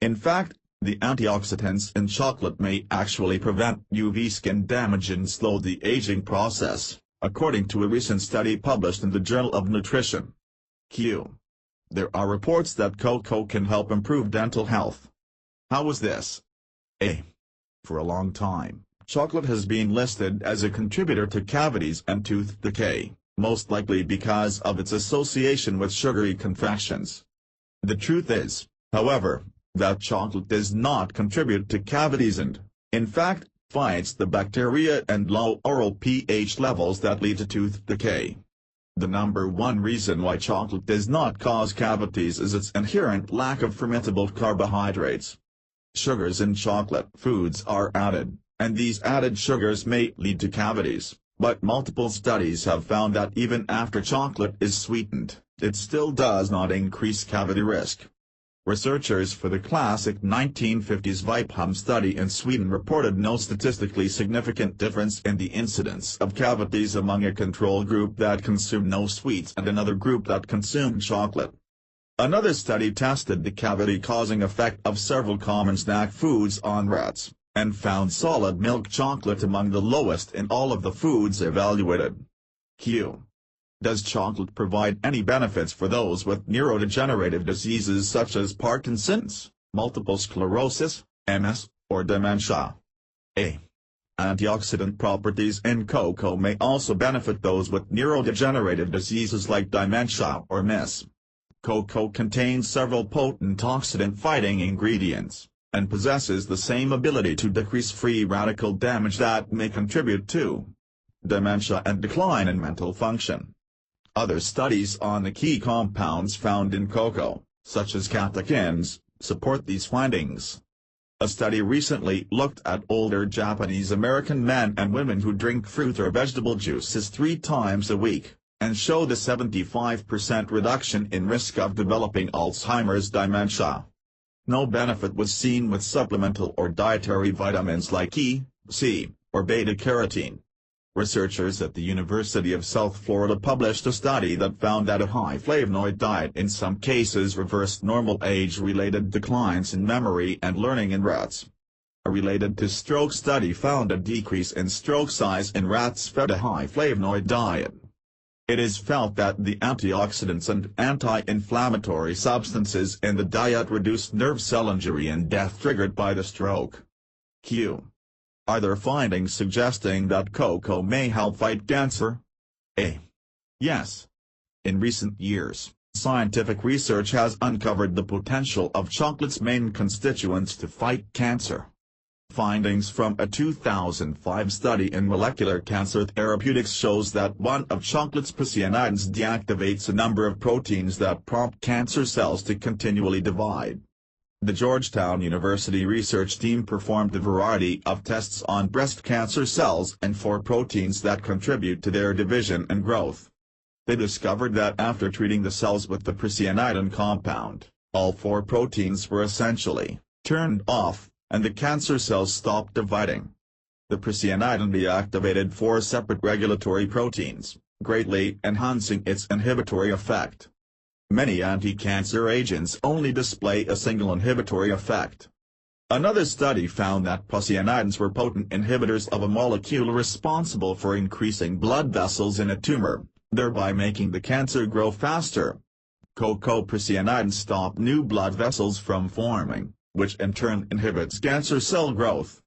In fact, the antioxidants in chocolate may actually prevent UV skin damage and slow the aging process, according to a recent study published in the Journal of Nutrition. Q. There are reports that cocoa can help improve dental health. How is this? A. For a long time, chocolate has been listed as a contributor to cavities and tooth decay, most likely because of its association with sugary confections. The truth is, however, that chocolate does not contribute to cavities and, in fact, fights the bacteria and low oral pH levels that lead to tooth decay. The number one reason why chocolate does not cause cavities is its inherent lack of fermentable carbohydrates. Sugars in chocolate foods are added, and these added sugars may lead to cavities, but multiple studies have found that even after chocolate is sweetened, it still does not increase cavity risk. Researchers for the classic 1950s Vipum study in Sweden reported no statistically significant difference in the incidence of cavities among a control group that consumed no sweets and another group that consumed chocolate. Another study tested the cavity-causing effect of several common snack foods on rats, and found solid milk chocolate among the lowest in all of the foods evaluated. Q. Does chocolate provide any benefits for those with neurodegenerative diseases such as Parkinson's, multiple sclerosis, MS, or dementia? A. Antioxidant properties in cocoa may also benefit those with neurodegenerative diseases like dementia or MS. Cocoa contains several potent oxidant-fighting ingredients, and possesses the same ability to decrease free radical damage that may contribute to dementia and decline in mental function. Other studies on the key compounds found in cocoa, such as catechins, support these findings. A study recently looked at older Japanese American men and women who drink fruit or vegetable juices 3 times a week, and showed a 75% reduction in risk of developing Alzheimer's dementia. No benefit was seen with supplemental or dietary vitamins like E, C, or beta-carotene. Researchers at the University of South Florida published a study that found that a high flavonoid diet in some cases reversed normal age-related declines in memory and learning in rats. A related to stroke study found a decrease in stroke size in rats fed a high flavonoid diet. It is felt that the antioxidants and anti-inflammatory substances in the diet reduced nerve cell injury and death triggered by the stroke. Q. Are there findings suggesting that cocoa may help fight cancer? A. Yes. In recent years, scientific research has uncovered the potential of chocolate's main constituents to fight cancer. Findings from a 2005 study in molecular cancer therapeutics shows that one of chocolate's precyanidins deactivates a number of proteins that prompt cancer cells to continually divide. The Georgetown University research team performed a variety of tests on breast cancer cells and 4 proteins that contribute to their division and growth. They discovered that after treating the cells with the precyanidin compound, all 4 proteins were essentially turned off, and the cancer cells stopped dividing. The precyanidin deactivated 4 separate regulatory proteins, greatly enhancing its inhibitory effect. Many anti-cancer agents only display a single inhibitory effect. Another study found that precyanidins were potent inhibitors of a molecule responsible for increasing blood vessels in a tumor, thereby making the cancer grow faster. Cocoa precyanidins stop new blood vessels from forming, which in turn inhibits cancer cell growth.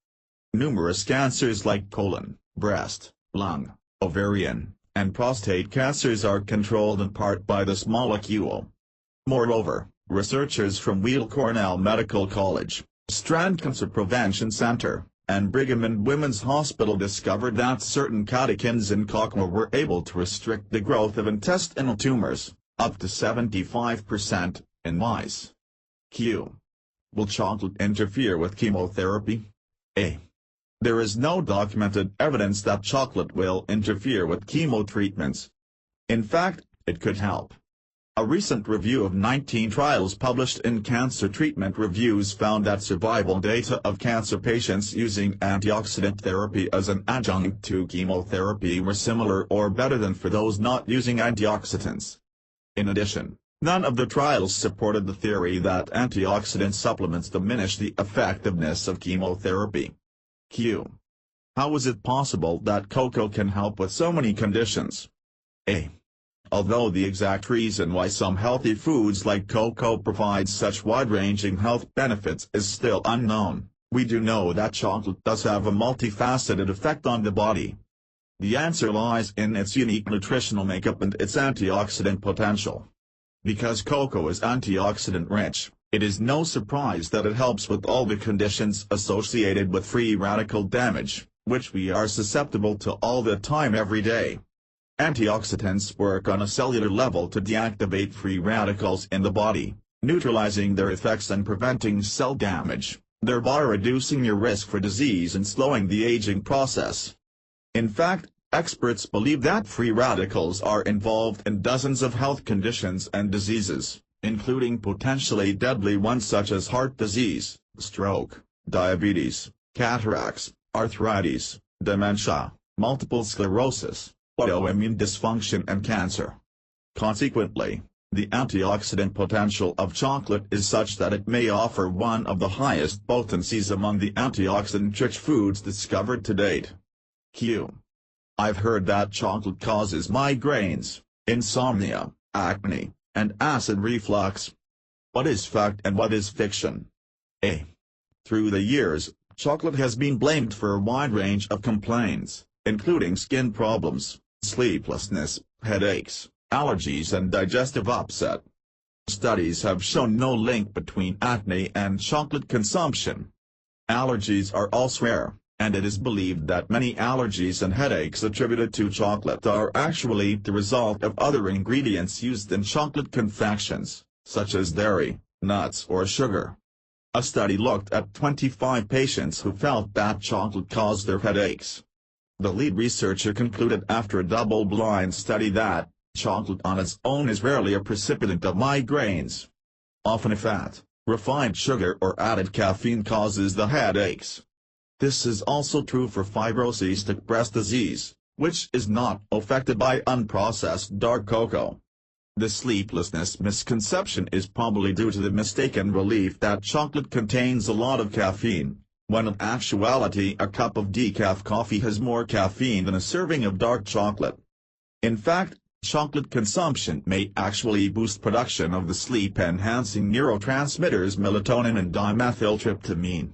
Numerous cancers like colon, breast, lung, ovarian, and prostate cancers are controlled in part by this molecule. Moreover, researchers from Weill Cornell Medical College, Strand Cancer Prevention Center, and Brigham and Women's Hospital discovered that certain catechins in cocoa were able to restrict the growth of intestinal tumors, up to 75%, in mice. Q. Will chocolate interfere with chemotherapy? A. There is no documented evidence that chocolate will interfere with chemo treatments. In fact, it could help. A recent review of 19 trials published in Cancer Treatment Reviews found that survival data of cancer patients using antioxidant therapy as an adjunct to chemotherapy were similar or better than for those not using antioxidants. In addition, none of the trials supported the theory that antioxidant supplements diminish the effectiveness of chemotherapy. Q. How is it possible that cocoa can help with so many conditions? A. Although the exact reason why some healthy foods like cocoa provide such wide-ranging health benefits is still unknown, we do know that chocolate does have a multifaceted effect on the body. The answer lies in its unique nutritional makeup and its antioxidant potential. Because cocoa is antioxidant-rich, it is no surprise that it helps with all the conditions associated with free radical damage, which we are susceptible to all the time every day. Antioxidants work on a cellular level to deactivate free radicals in the body, neutralizing their effects and preventing cell damage, thereby reducing your risk for disease and slowing the aging process. In fact, experts believe that free radicals are involved in dozens of health conditions and diseases, including potentially deadly ones such as heart disease, stroke, diabetes, cataracts, arthritis, dementia, multiple sclerosis, autoimmune dysfunction and cancer. Consequently, the antioxidant potential of chocolate is such that it may offer one of the highest potencies among the antioxidant-rich foods discovered to date. Q. I've heard that chocolate causes migraines. insomnia, acne, and acid reflux. What is fact and what is fiction? A. Through the years, chocolate has been blamed for a wide range of complaints, including skin problems, sleeplessness, headaches, allergies and digestive upset. Studies have shown no link between acne and chocolate consumption. Allergies are also rare, and it is believed that many allergies and headaches attributed to chocolate are actually the result of other ingredients used in chocolate confections, such as dairy, nuts or sugar. A study looked at 25 patients who felt that chocolate caused their headaches. The lead researcher concluded after a double-blind study that chocolate on its own is rarely a precipitant of migraines. Often a fat, refined sugar or added caffeine causes the headaches. This is also true for fibrocystic breast disease, which is not affected by unprocessed dark cocoa. The sleeplessness misconception is probably due to the mistaken belief that chocolate contains a lot of caffeine, when in actuality a cup of decaf coffee has more caffeine than a serving of dark chocolate. In fact, chocolate consumption may actually boost production of the sleep-enhancing neurotransmitters melatonin and dimethyltryptamine.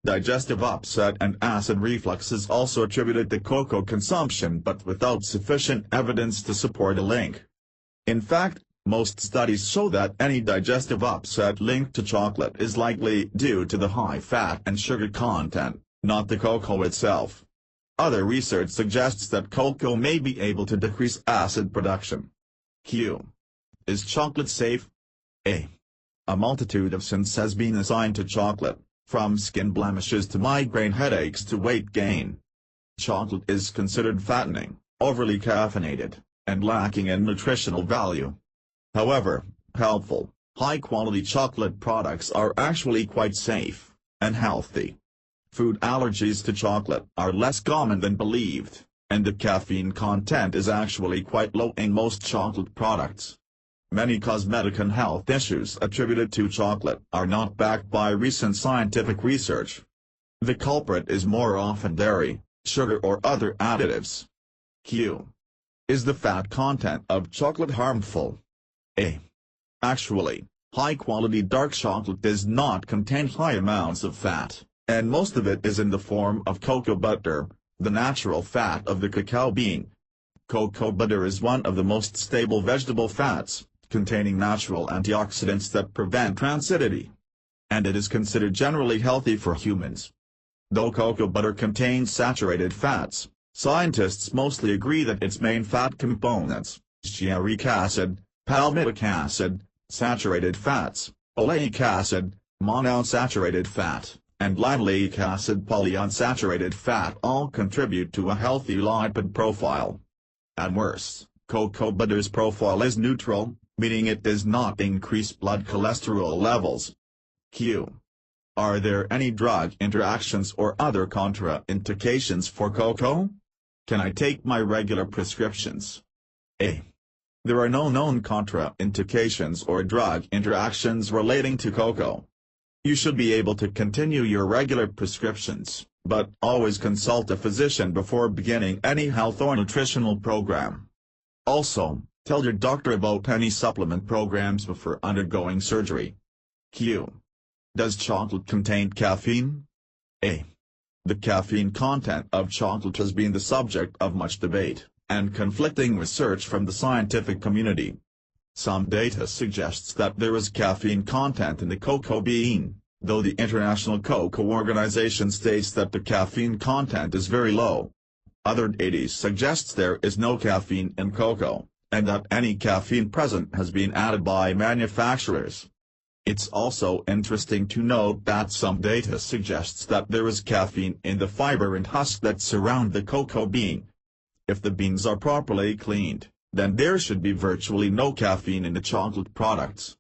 Digestive upset and acid reflux is also attributed to cocoa consumption but without sufficient evidence to support a link. In fact, most studies show that any digestive upset linked to chocolate is likely due to the high fat and sugar content, not the cocoa itself. Other research suggests that cocoa may be able to decrease acid production. Q. Is chocolate safe? A. A multitude of sins has been assigned to chocolate, from skin blemishes to migraine headaches to weight gain. Chocolate is considered fattening, overly caffeinated, and lacking in nutritional value. However, helpful, high-quality chocolate products are actually quite safe and healthy. Food allergies to chocolate are less common than believed, and the caffeine content is actually quite low in most chocolate products. Many cosmetic and health issues attributed to chocolate are not backed by recent scientific research. The culprit is more often dairy, sugar or other additives. Q. Is the fat content of chocolate harmful? A. Actually, high-quality dark chocolate does not contain high amounts of fat, and most of it is in the form of cocoa butter, the natural fat of the cacao bean. Cocoa butter is one of the most stable vegetable fats, containing natural antioxidants that prevent rancidity. And it is considered generally healthy for humans. Though cocoa butter contains saturated fats, scientists mostly agree that its main fat components, stearic acid, palmitic acid, saturated fats, oleic acid, monounsaturated fat, and linoleic acid polyunsaturated fat all contribute to a healthy lipid profile. At worst, cocoa butter's profile is neutral, meaning it does not increase blood cholesterol levels. Q. Are there any drug interactions or other contraindications for cocoa? Can I take my regular prescriptions? A. There are no known contraindications or drug interactions relating to cocoa. You should be able to continue your regular prescriptions, but always consult a physician before beginning any health or nutritional program. Also, tell your doctor about any supplement programs before undergoing surgery. Q. Does chocolate contain caffeine? A. The caffeine content of chocolate has been the subject of much debate and conflicting research from the scientific community. Some data suggests that there is caffeine content in the cocoa bean, though the International Cocoa Organization states that the caffeine content is very low. Other data suggests there is no caffeine in cocoa, and that any caffeine present has been added by manufacturers. It's also interesting to note that some data suggests that there is caffeine in the fiber and husk that surround the cocoa bean. If the beans are properly cleaned, then there should be virtually no caffeine in the chocolate products.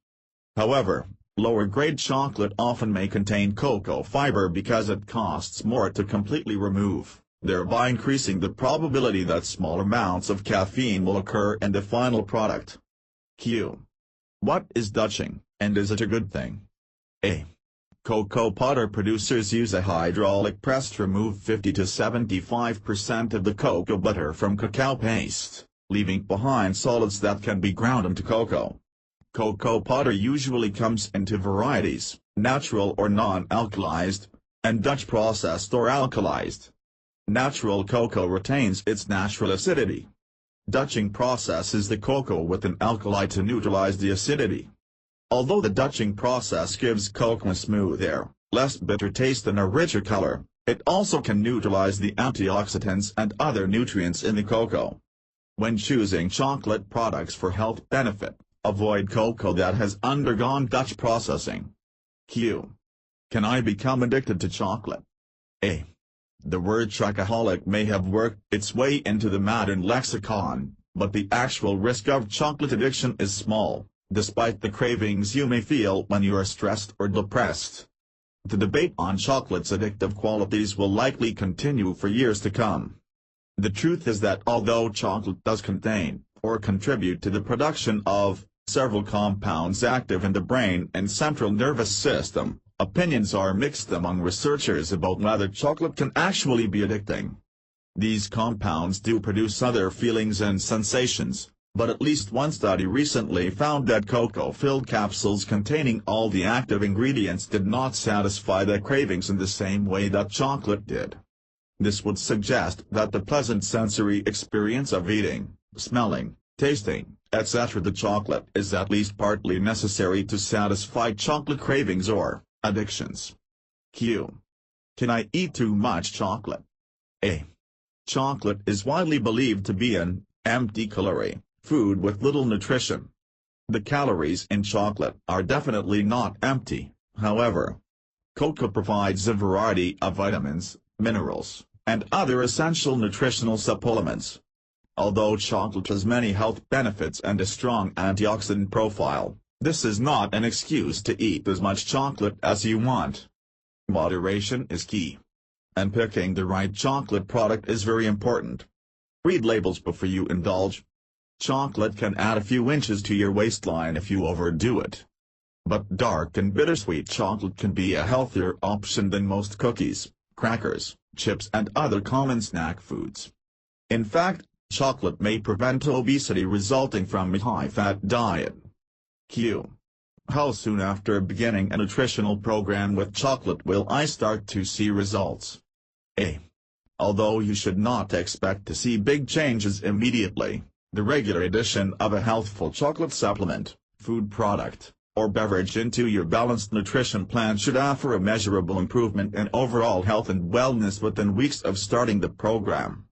However, lower-grade chocolate often may contain cocoa fiber because it costs more to completely remove, thereby increasing the probability that small amounts of caffeine will occur in the final product. Q. What is Dutching, and is it a good thing? A. Cocoa butter producers use a hydraulic press to remove 50 to 75% of the cocoa butter from cacao paste, leaving behind solids that can be ground into cocoa. Cocoa powder usually comes in two varieties, natural or non-alkalized, and Dutch processed or alkalized. Natural cocoa retains its natural acidity. Dutching processes the cocoa with an alkali to neutralize the acidity. Although the Dutching process gives cocoa a smoother, less bitter taste and a richer color, it also can neutralize the antioxidants and other nutrients in the cocoa. When choosing chocolate products for health benefit, avoid cocoa that has undergone Dutch processing. Q. Can I become addicted to chocolate? A. The word chocoholic may have worked its way into the modern lexicon, but the actual risk of chocolate addiction is small, despite the cravings you may feel when you are stressed or depressed. The debate on chocolate's addictive qualities will likely continue for years to come. The truth is that although chocolate does contain, or contribute to the production of, several compounds active in the brain and central nervous system, opinions are mixed among researchers about whether chocolate can actually be addicting. These compounds do produce other feelings and sensations, but at least one study recently found that cocoa-filled capsules containing all the active ingredients did not satisfy their cravings in the same way that chocolate did. This would suggest that the pleasant sensory experience of eating, smelling, tasting, etc. the chocolate is at least partly necessary to satisfy chocolate cravings or addictions. Q. Can I eat too much chocolate? A. Chocolate is widely believed to be an empty-calorie food with little nutrition. The calories in chocolate are definitely not empty, however. Cocoa provides a variety of vitamins, minerals, and other essential nutritional supplements. Although chocolate has many health benefits and a strong antioxidant profile, this is not an excuse to eat as much chocolate as you want. Moderation is key. And picking the right chocolate product is very important. Read labels before you indulge. Chocolate can add a few inches to your waistline if you overdo it. But dark and bittersweet chocolate can be a healthier option than most cookies, crackers, chips and other common snack foods. In fact, chocolate may prevent obesity resulting from a high-fat diet. Q. How soon after beginning a nutritional program with chocolate will I start to see results? A. Although you should not expect to see big changes immediately, the regular addition of a healthful chocolate supplement, food product, or beverage into your balanced nutrition plan should offer a measurable improvement in overall health and wellness within weeks of starting the program.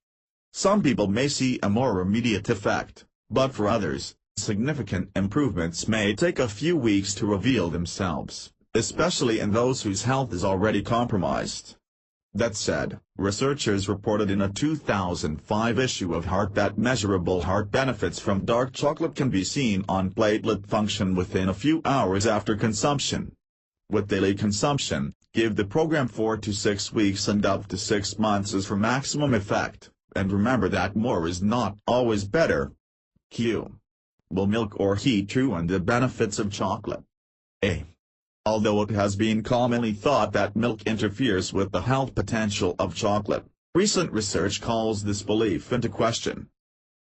Some people may see a more immediate effect, but for others, significant improvements may take a few weeks to reveal themselves, especially in those whose health is already compromised. That said, researchers reported in a 2005 issue of Heart that measurable heart benefits from dark chocolate can be seen on platelet function within a few hours after consumption. With daily consumption, give the program 4 to 6 weeks and up to 6 months as for maximum effect, and remember that more is not always better. Q. Will milk or heat ruin the benefits of chocolate? A. Although it has been commonly thought that milk interferes with the health potential of chocolate, recent research calls this belief into question.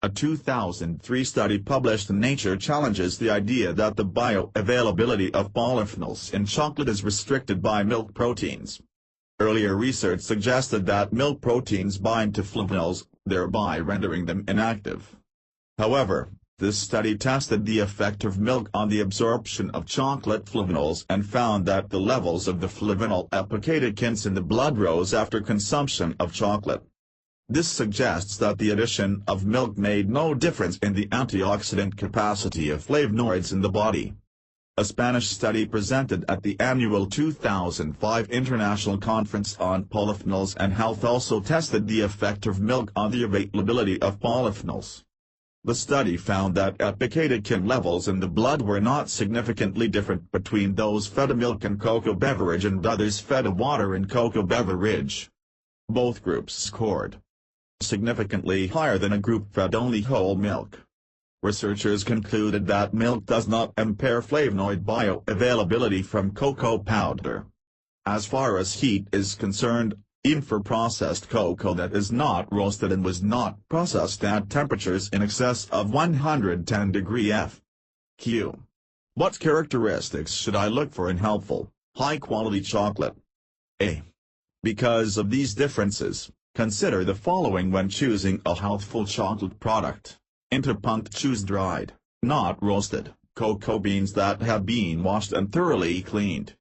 A 2003 study published in Nature challenges the idea that the bioavailability of polyphenols in chocolate is restricted by milk proteins. Earlier research suggested that milk proteins bind to flavonols, thereby rendering them inactive. However, this study tested the effect of milk on the absorption of chocolate flavonols and found that the levels of the flavonol epicatechins in the blood rose after consumption of chocolate. This suggests that the addition of milk made no difference in the antioxidant capacity of flavonoids in the body. A Spanish study presented at the annual 2005 International Conference on Polyphenols and Health also tested the effect of milk on the availability of polyphenols. The study found that epicatechin levels in the blood were not significantly different between those fed a milk and cocoa beverage and others fed a water and cocoa beverage. Both groups scored significantly higher than a group fed only whole milk. Researchers concluded that milk does not impair flavonoid bioavailability from cocoa powder. As far as heat is concerned, Even for processed cocoa that is not roasted and was not processed at temperatures in excess of 110 degree F. Q. What characteristics should I look for in helpful, high-quality chocolate? A. Because of these differences, consider the following when choosing a healthful chocolate product. Interpunct: choose dried, not roasted, cocoa beans that have been washed and thoroughly cleaned.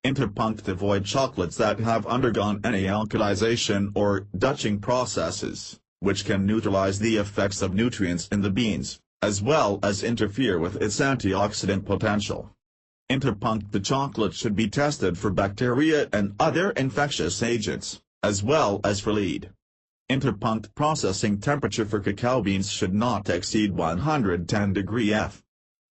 Interpunct: avoid chocolates that have undergone any alkalization or Dutching processes, which can neutralize the effects of nutrients in the beans, as well as interfere with its antioxidant potential. Interpunct: the chocolate should be tested for bacteria and other infectious agents, as well as for lead. Interpunct: processing temperature for cacao beans should not exceed 110 degree F.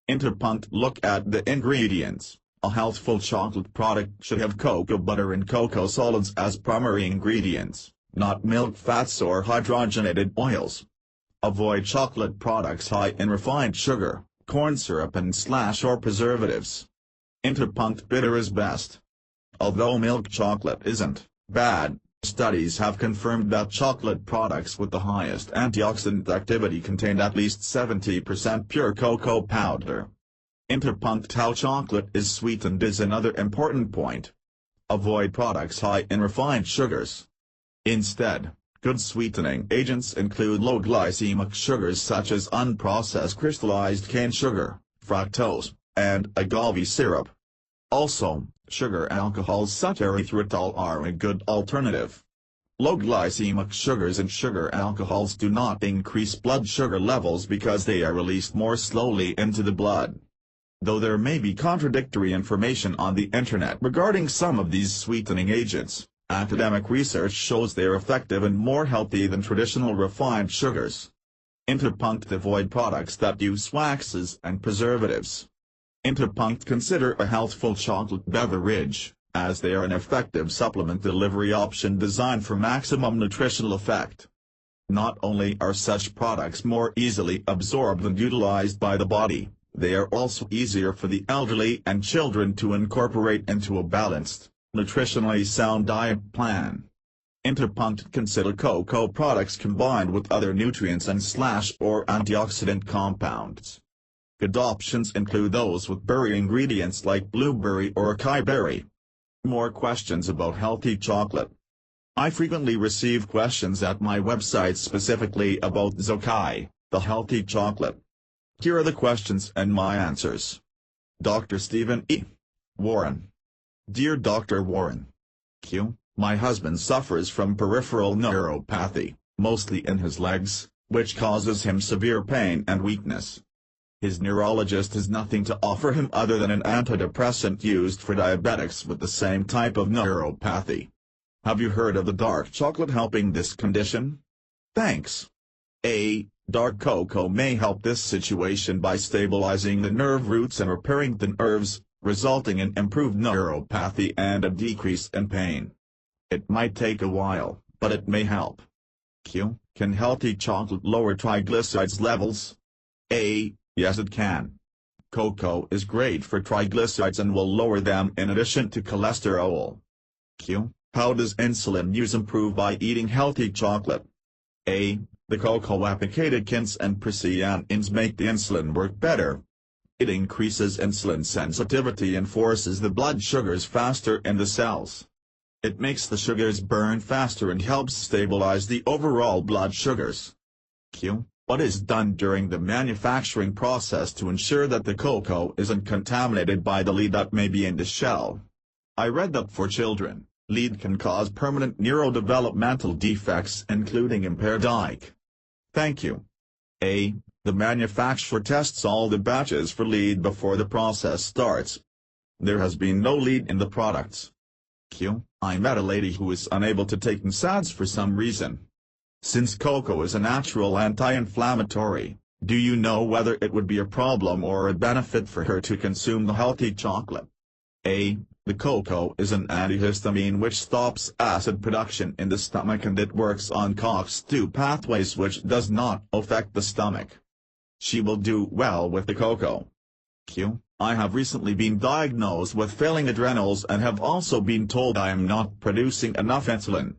Interpunct: look at the ingredients. A healthful chocolate product should have cocoa butter and cocoa solids as primary ingredients, not milk fats or hydrogenated oils. Avoid chocolate products high in refined sugar, corn syrup and or preservatives. Interpunct: bitter is best. Although milk chocolate isn't bad, studies have confirmed that chocolate products with the highest antioxidant activity contain at least 70% pure cocoa powder. Interpunct: how chocolate is sweetened is another important point. Avoid products high in refined sugars. Instead, good sweetening agents include low glycemic sugars such as unprocessed crystallized cane sugar, fructose, and agave syrup. Also, sugar alcohols such as erythritol are a good alternative. Low glycemic sugars and sugar alcohols do not increase blood sugar levels because they are released more slowly into the blood. Though there may be contradictory information on the internet regarding some of these sweetening agents, academic research shows they are effective and more healthy than traditional refined sugars. Interpunct: avoid products that use waxes and preservatives. Interpunct: consider a healthful chocolate beverage, as they are an effective supplement delivery option designed for maximum nutritional effect. Not only are such products more easily absorbed and utilized by the body, they are also easier for the elderly and children to incorporate into a balanced, nutritionally sound diet plan. Interpunct: consider cocoa products combined with other nutrients and or antioxidant compounds. Good options include those with berry ingredients like blueberry or acai berry. More questions about healthy chocolate. I frequently receive questions at my website specifically about Zokai, the healthy chocolate. Here are the questions and my answers. Dr. Stephen E. Warren. Dear Dr. Warren. Q. My husband suffers from peripheral neuropathy, mostly in his legs, which causes him severe pain and weakness. His neurologist has nothing to offer him other than an antidepressant used for diabetics with the same type of neuropathy. Have you heard of the dark chocolate helping this condition? Thanks. A. Dark cocoa may help this situation by stabilizing the nerve roots and repairing the nerves, resulting in improved neuropathy and a decrease in pain. It might take a while, but it may help. Q. Can healthy chocolate lower triglycerides levels? A. Yes, it can. Cocoa is great for triglycerides and will lower them in addition to cholesterol. Q. How does insulin use improve by eating healthy chocolate? A. The cocoa catechins and precyanins make the insulin work better. It increases insulin sensitivity and forces the blood sugars faster in the cells. It makes the sugars burn faster and helps stabilize the overall blood sugars. Q. What is done during the manufacturing process to ensure that the cocoa isn't contaminated by the lead that may be in the shell? I read that for children, lead can cause permanent neurodevelopmental defects including impaired IQ. Thank you. A. The manufacturer tests all the batches for lead before the process starts. There has been no lead in the products. Q. I met a lady who is unable to take NSAIDs for some reason. Since cocoa is a natural anti-inflammatory, do you know whether it would be a problem or a benefit for her to consume the healthy chocolate? A. The cocoa is an antihistamine which stops acid production in the stomach and it works on COX-2 pathways which does not affect the stomach. She will do well with the cocoa. Q. I have recently been diagnosed with failing adrenals and have also been told I am not producing enough insulin.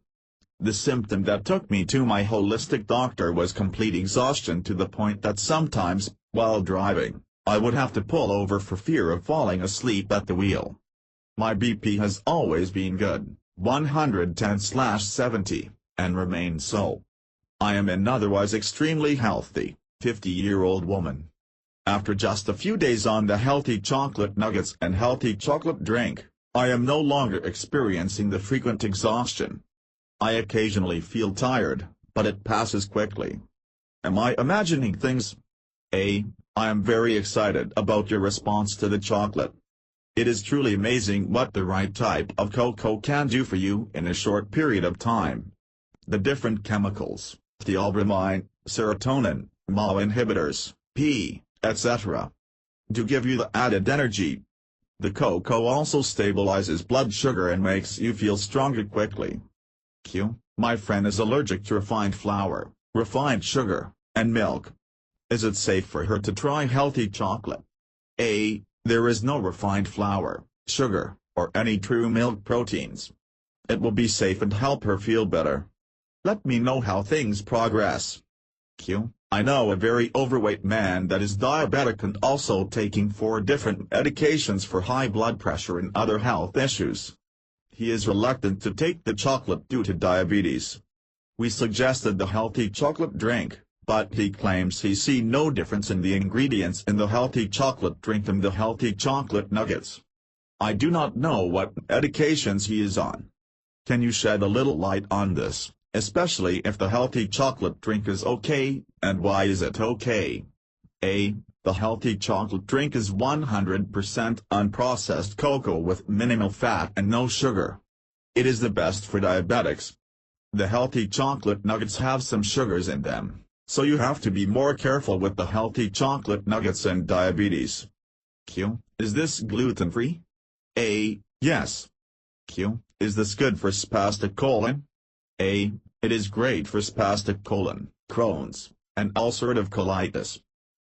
The symptom that took me to my holistic doctor was complete exhaustion, to the point that sometimes, while driving, I would have to pull over for fear of falling asleep at the wheel. My BP has always been good, 110/70, and remains so. I am an otherwise extremely healthy, 50-year-old woman. After just a few days on the healthy chocolate nuggets and healthy chocolate drink, I am no longer experiencing the frequent exhaustion. I occasionally feel tired, but it passes quickly. Am I imagining things? I am very excited about your response to the chocolate. It is truly amazing what the right type of cocoa can do for you in a short period of time. The different chemicals, theobromine, serotonin, MAO inhibitors, etc., do give you the added energy. The cocoa also stabilizes blood sugar and makes you feel stronger quickly. My friend is allergic to refined flour, refined sugar, and milk. Is it safe for her to try healthy chocolate? There is no refined flour, sugar, or any true milk proteins. It will be safe and help her feel better. Let me know how things progress. I know a very overweight man that is diabetic and also taking 4 different medications for high blood pressure and other health issues. He is reluctant to take the chocolate due to diabetes. We suggested the healthy chocolate drink, but he claims he sees no difference in the ingredients in the healthy chocolate drink and the healthy chocolate nuggets. I do not know what medications he is on. Can you shed a little light on this, especially if the healthy chocolate drink is okay, and why is it okay? The healthy chocolate drink is 100% unprocessed cocoa with minimal fat and no sugar. It is the best for diabetics. The healthy chocolate nuggets have some sugars in them, so you have to be more careful with the healthy chocolate nuggets and diabetes. Is this gluten-free? Yes. Is this good for spastic colon? It is great for spastic colon, Crohn's, and ulcerative colitis.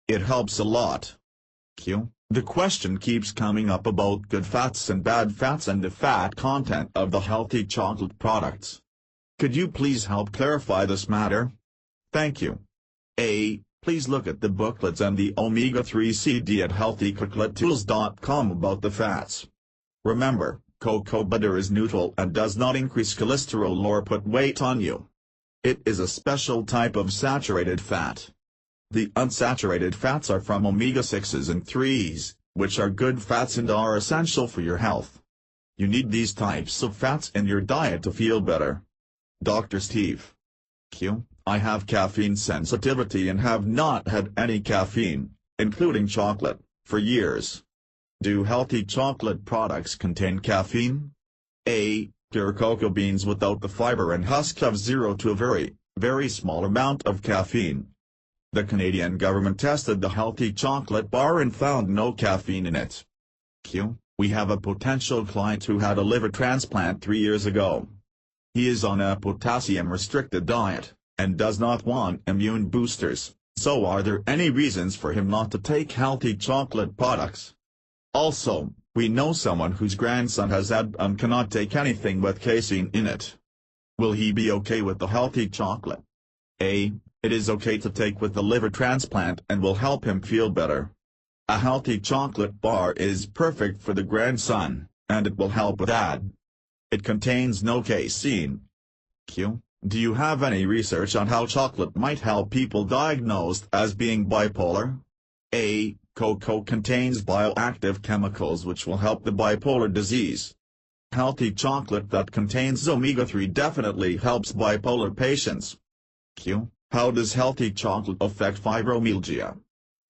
It helps a lot. The question keeps coming up about good fats and bad fats and the fat content of the healthy chocolate products. Could you please help clarify this matter? Thank you. Please look at the booklets and the omega-3 CD at healthycooktools.com about the fats. Remember, cocoa butter is neutral and does not increase cholesterol or put weight on you. It is a special type of saturated fat. The unsaturated fats are from omega-6s and 3s, which are good fats and are essential for your health. You need these types of fats in your diet to feel better. Dr. Steve. I have caffeine sensitivity and have not had any caffeine, including chocolate, for years. Do healthy chocolate products contain caffeine? Pure cocoa beans without the fiber and husk have 0 to a very, very small amount of caffeine. The Canadian government tested the healthy chocolate bar and found no caffeine in it. We have a potential client who had a liver transplant 3 years ago. He is on a potassium-restricted diet, and does not want immune boosters, so are there any reasons for him not to take healthy chocolate products? Also, we know someone whose grandson has had and cannot take anything with casein in it. Will he be okay with the healthy chocolate? It is okay to take with the liver transplant and will help him feel better. A healthy chocolate bar is perfect for the grandson, and it will help with that. It contains no casein. Do you have any research on how chocolate might help people diagnosed as being bipolar? Cocoa contains bioactive chemicals which will help the bipolar disease. Healthy chocolate that contains omega-3 definitely helps bipolar patients. How does healthy chocolate affect fibromyalgia?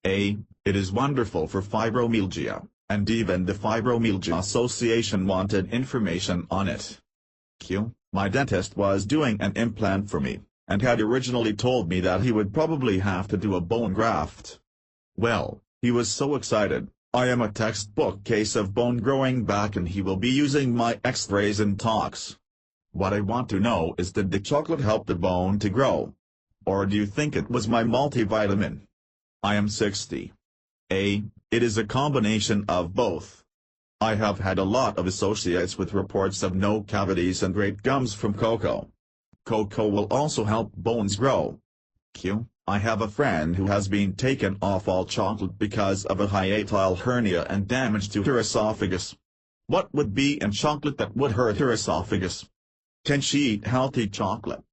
It is wonderful for fibromyalgia, and even the Fibromyalgia Association wanted information on it. My dentist was doing an implant for me, and had originally told me that he would probably have to do a bone graft. Well, he was so excited. I am a textbook case of bone growing back and he will be using my x-rays and talks. What I want to know is, did the chocolate help the bone to grow? Or do you think it was my multivitamin? I am 60. It is a combination of both. I have had a lot of associates with reports of no cavities and great gums from cocoa. Cocoa will also help bones grow. Q. I have a friend who has been taken off all chocolate because of a hiatal hernia and damage to her esophagus. What would be in chocolate that would hurt her esophagus? Can she eat healthy chocolate?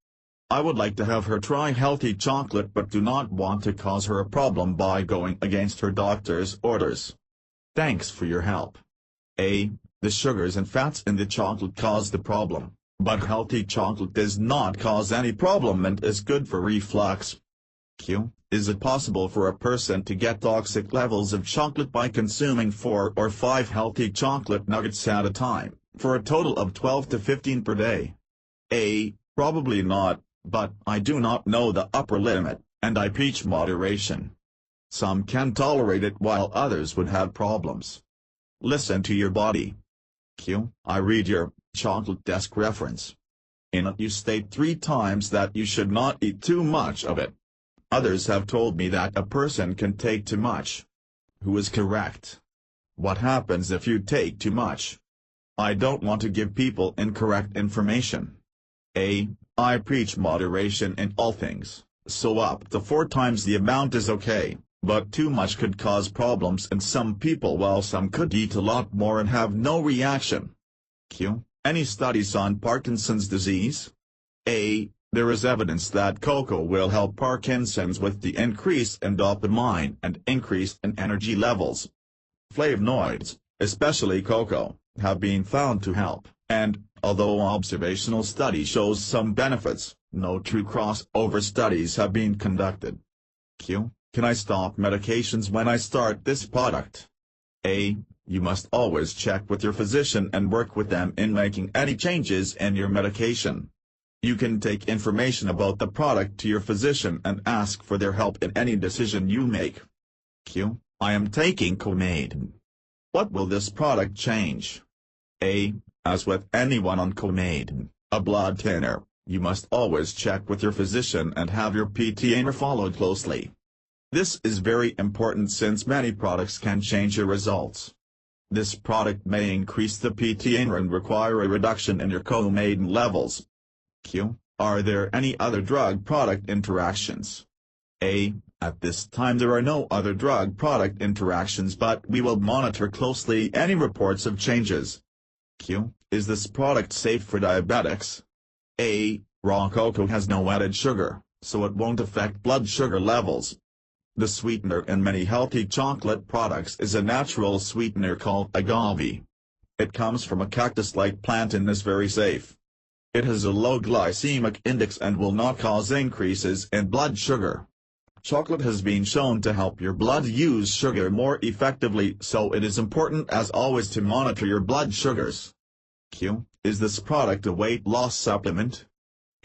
I would like to have her try healthy chocolate but do not want to cause her a problem by going against her doctor's orders. Thanks for your help. A. The sugars and fats in the chocolate cause the problem, but healthy chocolate does not cause any problem and is good for reflux. Q. Is it possible for a person to get toxic levels of chocolate by consuming 4 or 5 healthy chocolate nuggets at a time, for a total of 12 to 15 per day? A. Probably not, but I do not know the upper limit, and I preach moderation. Some can tolerate it while others would have problems. Listen to your body. Q. I read your chocolate desk reference. In it you state 3 times that you should not eat too much of it. Others have told me that a person can take too much. Who is correct? What happens if you take too much? I don't want to give people incorrect information. A. I preach moderation in all things, so up to 4 times the amount is okay, but too much could cause problems in some people while some could eat a lot more and have no reaction. Q. Any studies on Parkinson's disease? A. There is evidence that cocoa will help Parkinson's with the increase in dopamine and increase in energy levels. Flavonoids, especially cocoa, have been found to help, and, although observational study shows some benefits, no true crossover studies have been conducted. Q. Can I stop medications when I start this product? A. You must always check with your physician and work with them in making any changes in your medication. You can take information about the product to your physician and ask for their help in any decision you make. Q. I am taking Comaid. What will this product change? A. As with anyone on Comaid, a blood thinner, you must always check with your physician and have your PTA followed closely. This is very important since many products can change your results. This product may increase the PTA and require a reduction in your Comaid levels. Q. Are there any other drug product interactions? A. At this time there are no other drug product interactions, but we will monitor closely any reports of changes. Q. Is this product safe for diabetics? A. Raw cocoa has no added sugar, so it won't affect blood sugar levels. The sweetener in many healthy chocolate products is a natural sweetener called agave. It comes from a cactus-like plant and is very safe. It has a low glycemic index and will not cause increases in blood sugar. Chocolate has been shown to help your blood use sugar more effectively, so it is important as always to monitor your blood sugars. Q. Is this product a weight loss supplement?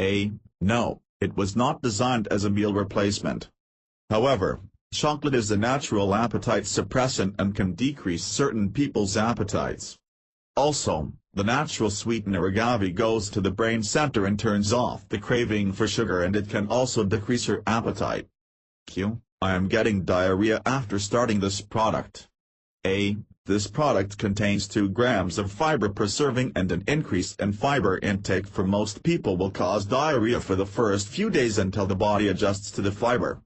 A. No, it was not designed as a meal replacement. However, chocolate is a natural appetite suppressant and can decrease certain people's appetites. Also, the natural sweetener agave goes to the brain center and turns off the craving for sugar, and it can also decrease your appetite. Q. I am getting diarrhea after starting this product. A. This product contains 2 grams of fiber per serving, and an increase in fiber intake for most people will cause diarrhea for the first few days until the body adjusts to the fiber.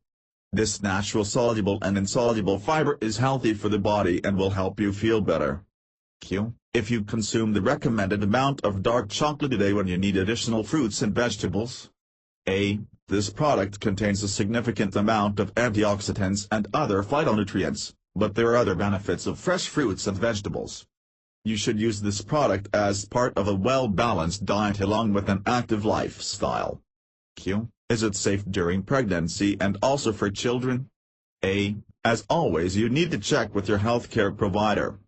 This natural soluble and insoluble fiber is healthy for the body and will help you feel better. Q. If you consume the recommended amount of dark chocolate a day when you need additional fruits and vegetables. A. This product contains a significant amount of antioxidants and other phytonutrients, but there are other benefits of fresh fruits and vegetables. You should use this product as part of a well-balanced diet along with an active lifestyle. Q. Is it safe during pregnancy and also for children? A. As always, you need to check with your healthcare provider.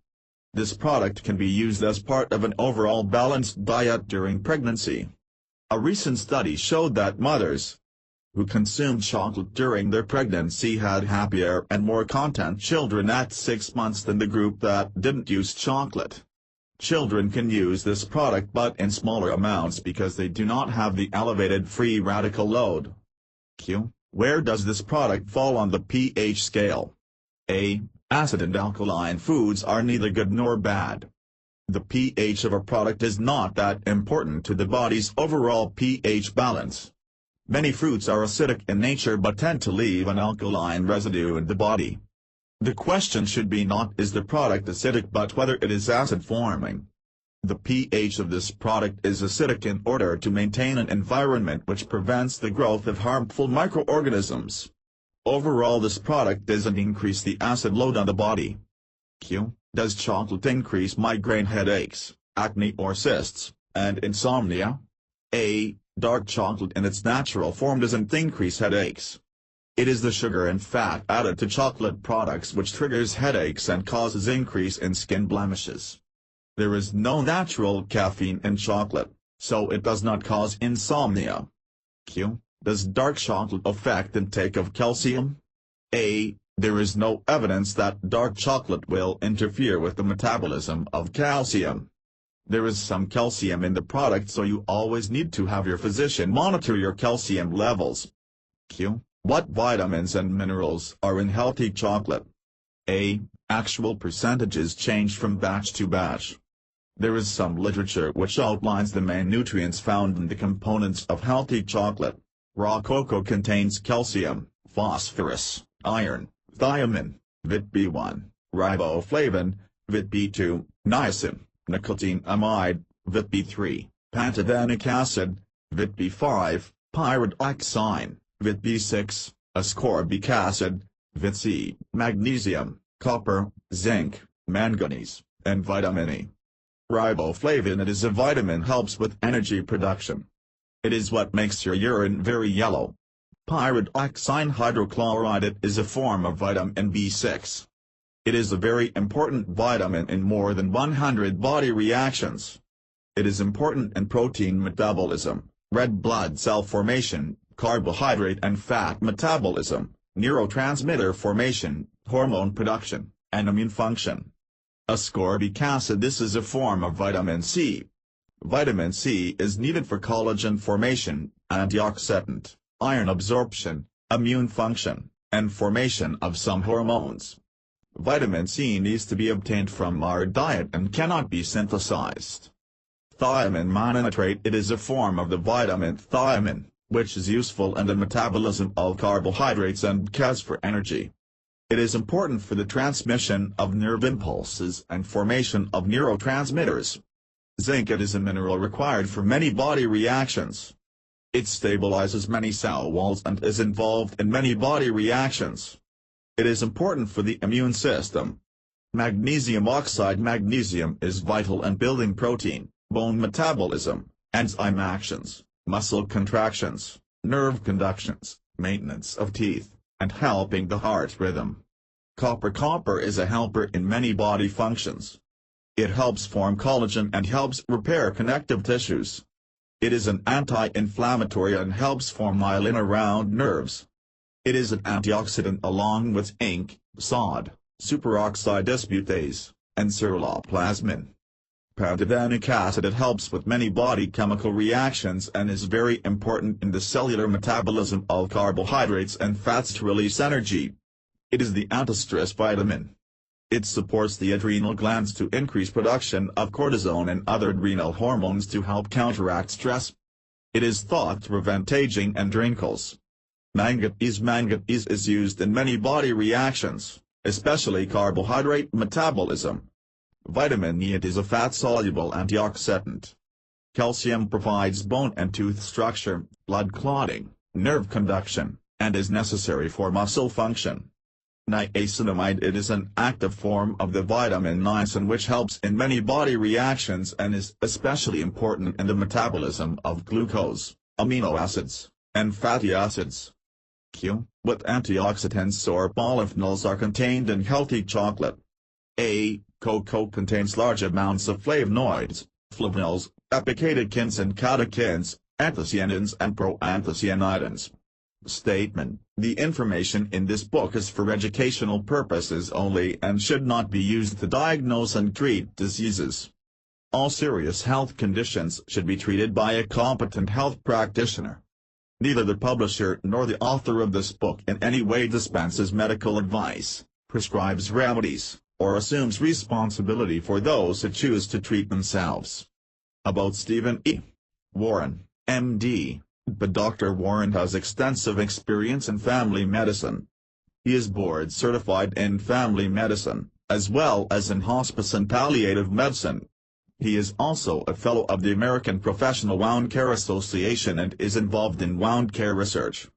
This product can be used as part of an overall balanced diet during pregnancy. A recent study showed that mothers who consumed chocolate during their pregnancy had happier and more content children at 6 months than the group that didn't use chocolate. Children can use this product but in smaller amounts because they do not have the elevated free radical load. Q. Where does this product fall on the pH scale? A. Acid and alkaline foods are neither good nor bad. The pH of a product is not that important to the body's overall pH balance. Many fruits are acidic in nature but tend to leave an alkaline residue in the body. The question should be not is the product acidic but whether it is acid-forming. The pH of this product is acidic in order to maintain an environment which prevents the growth of harmful microorganisms. Overall, this product doesn't increase the acid load on the body. Q. Does chocolate increase migraine headaches, acne or cysts, and insomnia? A. Dark chocolate in its natural form doesn't increase headaches. It is the sugar and fat added to chocolate products which triggers headaches and causes increase in skin blemishes. There is no natural caffeine in chocolate, so it does not cause insomnia. Q. Does dark chocolate affect intake of calcium? A. There is no evidence that dark chocolate will interfere with the metabolism of calcium. There is some calcium in the product, so you always need to have your physician monitor your calcium levels. Q. What vitamins and minerals are in healthy chocolate? A. Actual percentages change from batch to batch. There is some literature which outlines the main nutrients found in the components of healthy chocolate. Raw cocoa contains calcium, phosphorus, iron, thiamine, Vit B1, riboflavin, Vit B2, niacin, nicotinamide, Vit B3, pantothenic acid, Vit B5, pyridoxine, Vit B6, ascorbic acid, Vit C, magnesium, copper, zinc, manganese, and vitamin E. Riboflavin, it is a vitamin, helps with energy production. It is what makes your urine very yellow. Pyridoxine hydrochloride, it is a form of vitamin B6. It is a very important vitamin in more than 100 body reactions. It is important in protein metabolism, red blood cell formation, carbohydrate and fat metabolism, neurotransmitter formation, hormone production, and immune function. Ascorbic acid, this is a form of vitamin C. Vitamin C is needed for collagen formation, antioxidant, iron absorption, immune function, and formation of some hormones. Vitamin C needs to be obtained from our diet and cannot be synthesized. Thiamine mononitrate, it is a form of the vitamin thiamine, which is useful in the metabolism of carbohydrates and caused for energy. It is important for the transmission of nerve impulses and formation of neurotransmitters. Zinc, it is a mineral required for many body reactions. It stabilizes many cell walls and is involved in many body reactions. It is important for the immune system. Magnesium oxide, magnesium is vital in building protein, bone metabolism, enzyme actions, muscle contractions, nerve conductions, maintenance of teeth, and helping the heart rhythm. Copper is a helper in many body functions. It helps form collagen and helps repair connective tissues. It is an anti-inflammatory and helps form myelin around nerves. It is an antioxidant along with zinc, sod, superoxide dismutase, and ceruloplasmin. Pantothenic acid, it helps with many body chemical reactions and is very important in the cellular metabolism of carbohydrates and fats to release energy. It is the anti-stress vitamin. It supports the adrenal glands to increase production of cortisol and other adrenal hormones to help counteract stress. It is thought to prevent aging and wrinkles. Manganese is used in many body reactions, especially carbohydrate metabolism. Vitamin E, it is a fat-soluble antioxidant. Calcium provides bone and tooth structure, blood clotting, nerve conduction, and is necessary for muscle function. Niacinamide, it is an active form of the vitamin niacin which helps in many body reactions and is especially important in the metabolism of glucose, amino acids, and fatty acids. Q. What antioxidants or polyphenols are contained in healthy chocolate? A. Cocoa contains large amounts of flavonoids, flavonols, epicatechins and catechins, anthocyanins and proanthocyanidins. Statement: the information in this book is for educational purposes only and should not be used to diagnose and treat diseases. All serious health conditions should be treated by a competent health practitioner. Neither the publisher nor the author of this book in any way dispenses medical advice, prescribes remedies, or assumes responsibility for those who choose to treat themselves. About Stephen E. Warren, M.D. Dr. Warren has extensive experience in family medicine. He is board-certified in family medicine, as well as in hospice and palliative medicine. He is also a fellow of the American Professional Wound Care Association and is involved in wound care research.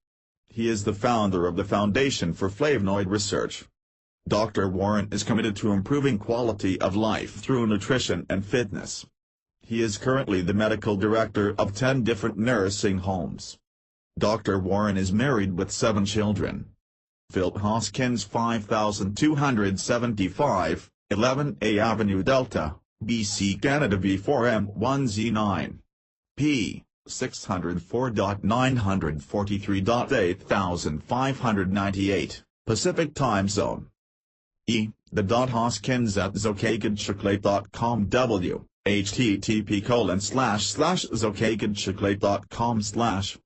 He is the founder of the Foundation for Flavonoid Research. Dr. Warren is committed to improving quality of life through nutrition and fitness. He is currently the medical director of 10 different nursing homes. Dr. Warren is married with 7 children. Phil Hoskins 5275, 11A Avenue Delta, BC Canada V4M1Z9. P. 604.943.8598, Pacific Time Zone. E. Hoskins at zokagedchocolate.com. W. http://zokagedchocolate.com/